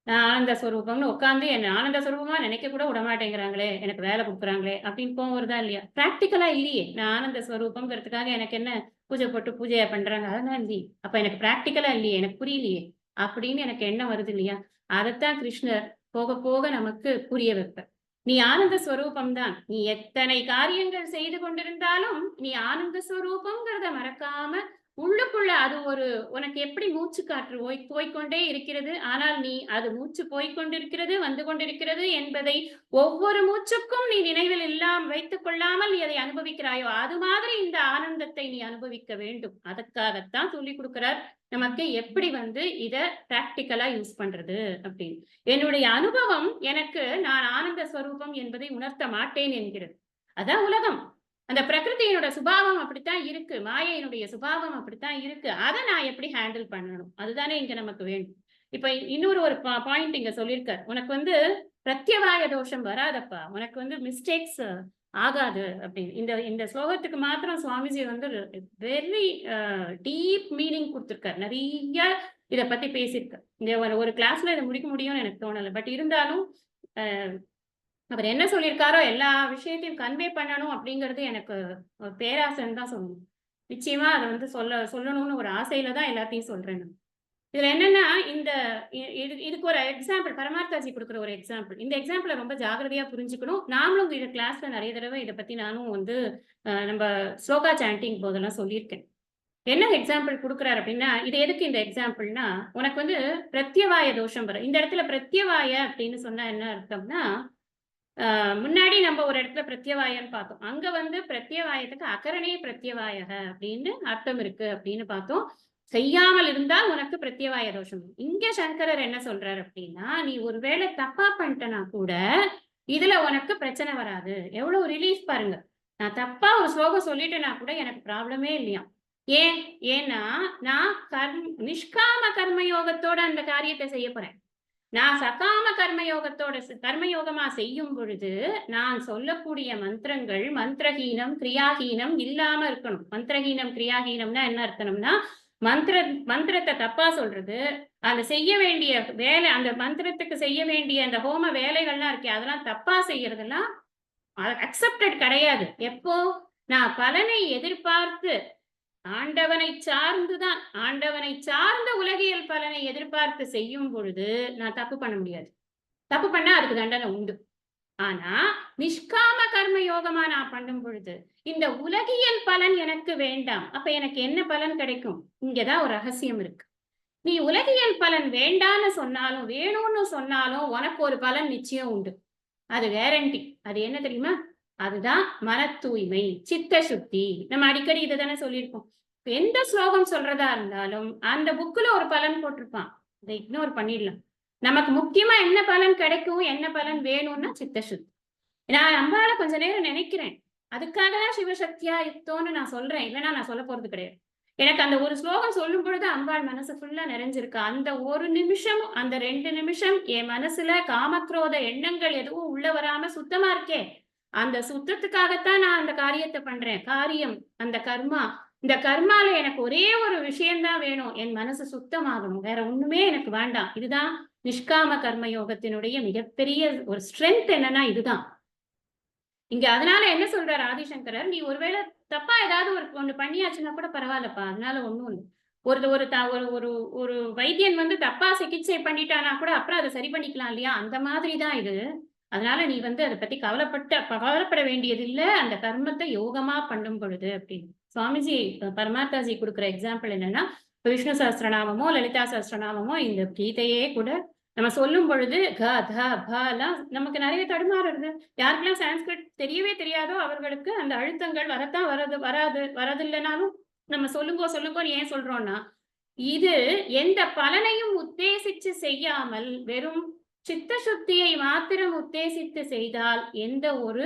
நான் ஆனந்த ஸ்வரூபம்னு உட்காந்து என்ன ஆனந்த ஸ்வரூபமா நினைக்க கூட விட மாட்டேங்கிறாங்களே, எனக்கு வேலை கொடுக்குறாங்களே அப்படின்னு கோவம் வருதா இல்லையா? பிராக்டிக்கலா இல்லையே. நான் ஆனந்த ஸ்வரூபம்ங்கிறதுக்காக எனக்கு என்ன பூஜை போட்டு பூஜையா பண்றாங்க, அதெல்லாம் இல்லையே. அப்ப எனக்கு பிராக்டிக்கலா இல்லையே, எனக்கு புரியலையே அப்படின்னு எனக்கு எண்ணம் வருது இல்லையா? அதைத்தான் கிருஷ்ணர் போக போக நமக்கு புரிய வைப்ப. நீ ஆனந்த ஸ்வரூபம் தான். நீ எத்தனை காரியங்கள் செய்து கொண்டிருந்தாலும் நீ ஆனந்த ஸ்வரூபம்ங்கிறத மறக்காம உள்ளுக்குள்ள அது உனக்கு எப்படி மூச்சு காற்று போய்கொண்டே இருக்கிறது. ஆனால் நீ அது மூச்சு போய்கொண்டிருக்கிறது, வந்து கொண்டிருக்கிறது என்பதை ஒவ்வொரு மூச்சுக்கும் நீ நினைவில் வைத்துக் கொள்ளாமல் நீ அதை அனுபவிக்கிறாயோ, அது மாதிரி இந்த ஆனந்தத்தை நீ அனுபவிக்க வேண்டும். அதற்காகத்தான் சொல்லி கொடுக்கிறார் நமக்கு எப்படி இத பிராக்டிக்கலா யூஸ் பண்றது அப்படின்னு. என்னுடைய அனுபவம் எனக்கு நான் ஆனந்த ஸ்வரூபம் என்பதை உணர்த்த மாட்டேன் என்கிறது. அதான் உலகம். அந்த பிரகிருதியினோட சுபாவம் அப்படித்தான் இருக்கு, மாயையினுடைய சுபாவம் அப்படித்தான் இருக்கு. அதை நான் எப்படி ஹேண்டில் பண்ணணும், அதுதானே இங்க நமக்கு வேண்டும். இப்ப இன்னொரு பாயிண்ட் இங்க சொல்லியிருக்கார். உனக்கு பிரத்யவாய தோஷம் வராதப்பா, உனக்கு மிஸ்டேக்ஸ் ஆகாது அப்படின்னு. இந்த ஸ்லோகத்துக்கு மாத்திரம் சுவாமிஜி வெரி டீப் மீனிங் கொடுத்திருக்காரு. நிறைய இதை பத்தி பேசியிருக்காரு. இந்த ஒரு கிளாஸ்ல இதை முடிக்க முடியும்னு எனக்கு தோணலை. பட் இருந்தாலும் அவர் என்ன சொல்லியிருக்காரோ எல்லா விஷயத்தையும் கன்வே பண்ணணும் அப்படிங்கிறது எனக்கு ஒரு பேராசைன்னு தான் சொல்லணும். நிச்சயமா அதை சொல்லணும்னு ஒரு ஆசையில தான் எல்லாத்தையும் சொல்றேன். இதுல என்னன்னா, இதுக்கு ஒரு எக்ஸாம்பிள் பரமார்த்தாஜி கொடுக்குற ஒரு எக்ஸாம்பிள். இந்த எக்ஸாம்பிளை ரொம்ப ஜாகிரதையா புரிஞ்சுக்கணும். நாமளும் இந்த கிளாஸ்ல நிறைய தடவை இதை பத்தி நானும் நம்ம ஸ்லோகா சாண்டிங் போதெல்லாம் சொல்லியிருக்கேன். என்ன எக்ஸாம்பிள் கொடுக்குறாரு அப்படின்னா, இது எதுக்கு இந்த எக்ஸாம்பிள்னா, உனக்கு பிரத்யவாய தோஷம் வரும். இந்த இடத்துல பிரத்யவாய அப்படின்னு சொன்னா என்ன அர்த்தம்னா, முன்னாடி நம்ம ஒரு இடத்துல பிரத்யவாயன்னு பார்த்தோம். அங்க பிரத்யவாயத்துக்கு அகரணே பிரத்யவாயக அப்படின்னு அர்த்தம் இருக்கு அப்படின்னு பார்த்தோம். செய்யாமல் இருந்தால் உனக்கு பிரத்யவாய தோஷம். இங்க சங்கரர் என்ன சொல்றாரு அப்படின்னா, நீ ஒருவேளை தப்பா பண்ணிட்டனா கூட இதுல உனக்கு பிரச்சனை வராது. எவ்வளவு ரிலீஃப் பாருங்க. நான் தப்பா ஒரு ஸ்லோகம் சொல்லிட்டேன்னா கூட எனக்கு ப்ராப்ளமே இல்லையா. ஏன்னா நான் நிஷ்காம கர்மயோகத்தோட அந்த காரியத்தை செய்ய போறேன். நான் சகாம கர்மயோகமா செய்யும் பொழுது நான் சொல்லக்கூடிய மந்திரங்கள் மந்திரஹீனம் கிரியாஹீனம் இல்லாம இருக்கணும். மந்திரஹீனம் கிரியாஹீனம்னா என்ன அர்த்தம்னா, மந்திரத்தை தப்பா சொல்றது, அந்த செய்ய வேண்டிய வேலை, அந்த மந்திரத்துக்கு செய்ய வேண்டிய அந்த ஹோம வேலைகள்லாம் இருக்கே அதெல்லாம் தப்பா செய்யறதெல்லாம் அக்செப்டட் கிடையாது. எப்போ நான் பலனை எதிர்பார்த்து ஆண்டவனை சார்ந்துதான், ஆண்டவனை சார்ந்த உலகியல் பலனை எதிர்பார்த்து செய்யும் பொழுது நான் தப்பு பண்ண முடியாது. தப்பு பண்ணா அதுக்கு தண்டனை உண்டு. ஆனா நிஷ்காம கர்ம யோகமா நான் பண்ணும் பொழுது இந்த உலகியல் பலன் எனக்கு வேண்டாம். அப்ப எனக்கு என்ன பலன் கிடைக்கும்? இங்கதான் ஒரு ரகசியம் இருக்கு. நீ உலகியல் பலன் வேண்டான்னு சொன்னாலும் வேணும்னு சொன்னாலும் உனக்கு ஒரு பலன் நிச்சயம் உண்டு. அது கேரண்டி. அது என்ன தெரியுமா? அதுதான் மன தூய்மை, சித்த சுத்தி. நம்ம அடிக்கடி இதை தானே சொல்லியிருக்கோம். எந்த ஸ்லோகம் சொல்றதா இருந்தாலும் அந்த புக்ல ஒரு பலன் போட்டிருப்பான், அதை இக்னோர் பண்ணிடலாம். நமக்கு முக்கியமா என்ன பலன் கிடைக்கும், என்ன பலன் வேணும்னா சித்த சுத்தி. நான் அம்பால கொஞ்ச நேரம் நினைக்கிறேன், அதுக்காக தான் சிவசக்தியா யுக்தோன்னு நான் சொல்றேன், இல்லைன்னா நான் சொல்ல போறது கிடையாது. எனக்கு அந்த ஒரு ஸ்லோகம் சொல்லும் பொழுது அம்பாள் மனசு ஃபுல்லா நிறைஞ்சிருக்கு. அந்த ஒரு நிமிஷம், அந்த 2 நிமிஷம் என் மனசுல காமக்ரோத எண்ணங்கள் எதுவும் உள்ள வராம சுத்தமா இருக்கே, அந்த சுத்தத்துக்காகத்தான் நான் அந்த காரியத்தை பண்றேன். காரியம் அந்த கர்மா, இந்த கர்மால எனக்கு ஒரே ஒரு விஷயம்தான் வேணும், என் மனசு சுத்தமாகணும், வேற ஒண்ணுமே எனக்கு வேண்டாம். இதுதான் நிஷ்காம கர்ம யோகத்தினுடைய மிகப்பெரிய ஒரு ஸ்ட்ரென்த். என்னன்னா இதுதான் இங்க. அதனால என்ன சொல்றாரு ஆதிசங்கரர், நீ ஒருவேளை தப்பா ஏதாவது ஒண்ணு பண்ணியாச்சுன்னா கூட பரவாயில்லப்பா, அதனால ஒண்ணும் இல்லை. ஒரு ஒரு ஒரு ஒரு வைத்தியன் வந்து தப்பா சிகிச்சை பண்ணிட்டானா கூட அப்புறம் அதை சரி பண்ணிக்கலாம் இல்லையா? அந்த மாதிரிதான் இது. அதனால நீ வந்து அதை பத்தி கவலைப்பட வேண்டியது இல்லை, அந்த கர்மத்தை யோகமா பண்ணும் பொழுது அப்படின்னு சுவாமிஜி பரமார்த்தாஜி கொடுக்குற எக்ஸாம்பிள் என்னன்னா, விஷ்ணு சஹஸ்ரநாமமோ லலிதா சஹஸ்ரநாமமோ இந்த கீதையே கூட நம்ம சொல்லும் பொழுது க த ப எல்லாம் நமக்கு நிறைய தடுமாறுறது. யாருக்கெல்லாம் சான்ஸ்கிரிட் தெரியவே தெரியாதோ அவர்களுக்கு அந்த அழுத்தங்கள் வரத்தான் வரதில்லைனாலும் நம்ம சொல்லுங்கோன்னு ஏன் சொல்றோம்னா, இது எந்த பலனையும் உத்தேசிச்சு செய்யாமல் வெறும் சித்த சுத்தியை மாத்திரம் உத்தேசித்து செய்தால் எந்த ஒரு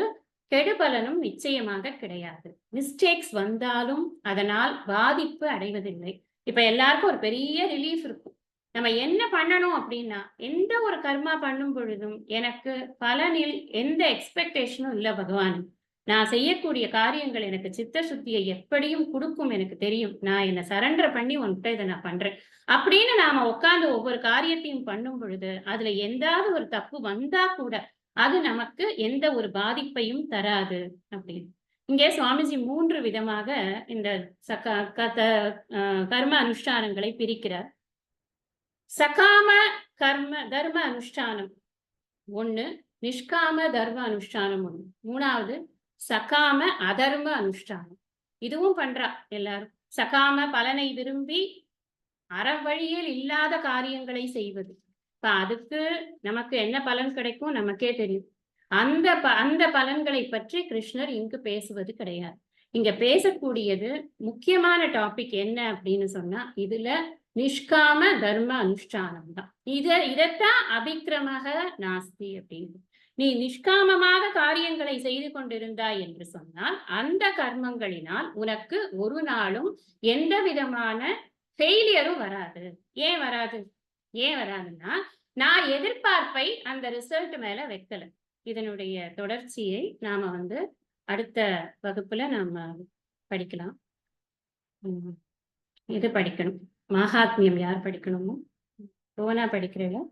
கெடுபலனும் நிச்சயமாக கிடையாது. மிஸ்டேக்ஸ் வந்தாலும் அதனால் பாதிப்பு அடைவதில்லை. இப்ப எல்லாருக்கும் ஒரு பெரிய ரிலீஃப் இருக்கும். நம்ம என்ன பண்ணணும் அப்படின்னா, எந்த ஒரு கர்மா பண்ணும் பொழுதும் எனக்கு பலனில் எந்த எக்ஸ்பெக்டேஷனும் இல்லை பகவான். நான் செய்யக்கூடிய காரியங்கள் எனக்கு சித்த சுத்தியை எப்படியும் கொடுக்கும், எனக்கு தெரியும். நான் என்னை சரண்டர் பண்ணி உன்கிட்ட இதை நான் பண்றேன் அப்படின்னு நாம உட்கார்ந்து ஒவ்வொரு காரியத்தையும் பண்ணும் பொழுது அதுல எந்தாவது ஒரு தப்பு வந்தா கூட அது நமக்கு எந்த ஒரு பாதிப்பையும் தராது அப்படின்னு. இங்கே சுவாமிஜி 3 விதமாக இந்த கர்ம அனுஷ்டானங்களை பிரிக்கிறார். சகாம தர்ம அனுஷ்டானம் ஒண்ணு, நிஷ்காம தர்ம அனுஷ்டானம் ஒண்ணு, 3வது சகாம அதர்ம அனுஷ்டானம். இதுவும் பண்றா எல்லாரும். சகாம பலனை விரும்பி அறவழியில் இல்லாத காரியங்களை செய்வது. இப்ப அதுக்கு நமக்கு என்ன பலன் கிடைக்கும் நமக்கே தெரியும். அந்த பலன்களை பற்றி கிருஷ்ணர் இங்கு பேசுவது கிடையாது. இங்க பேசக்கூடியது முக்கியமான டாபிக் என்ன அப்படின்னு சொன்னா, இதுல நிஷ்காம தர்ம அனுஷ்டானம் தான். இதத்தான் அபிக்கிரமக நாஸ்தி அப்படின்னு. நீ நிஷ்காமமாக காரியங்களை செய்து கொண்டிருந்தாய் என்று சொன்னால் அந்த கர்மங்களினால் உனக்கு ஒரு நாளும் எந்த விதமான ஃபெயிலியரும் வராது. ஏன் வராதுன்னா, நான் எதிர்பார்ப்பை அந்த ரிசல்ட் மேல வைக்கல. இதனுடைய தொடர்ச்சியை நாம வந்து அடுத்த வகுப்புல நாம படிக்கலாம். இது படிக்கணும். மகாத்மியம் யார் படிக்கணுமோ? ரோனா படிக்கிறீங்களா?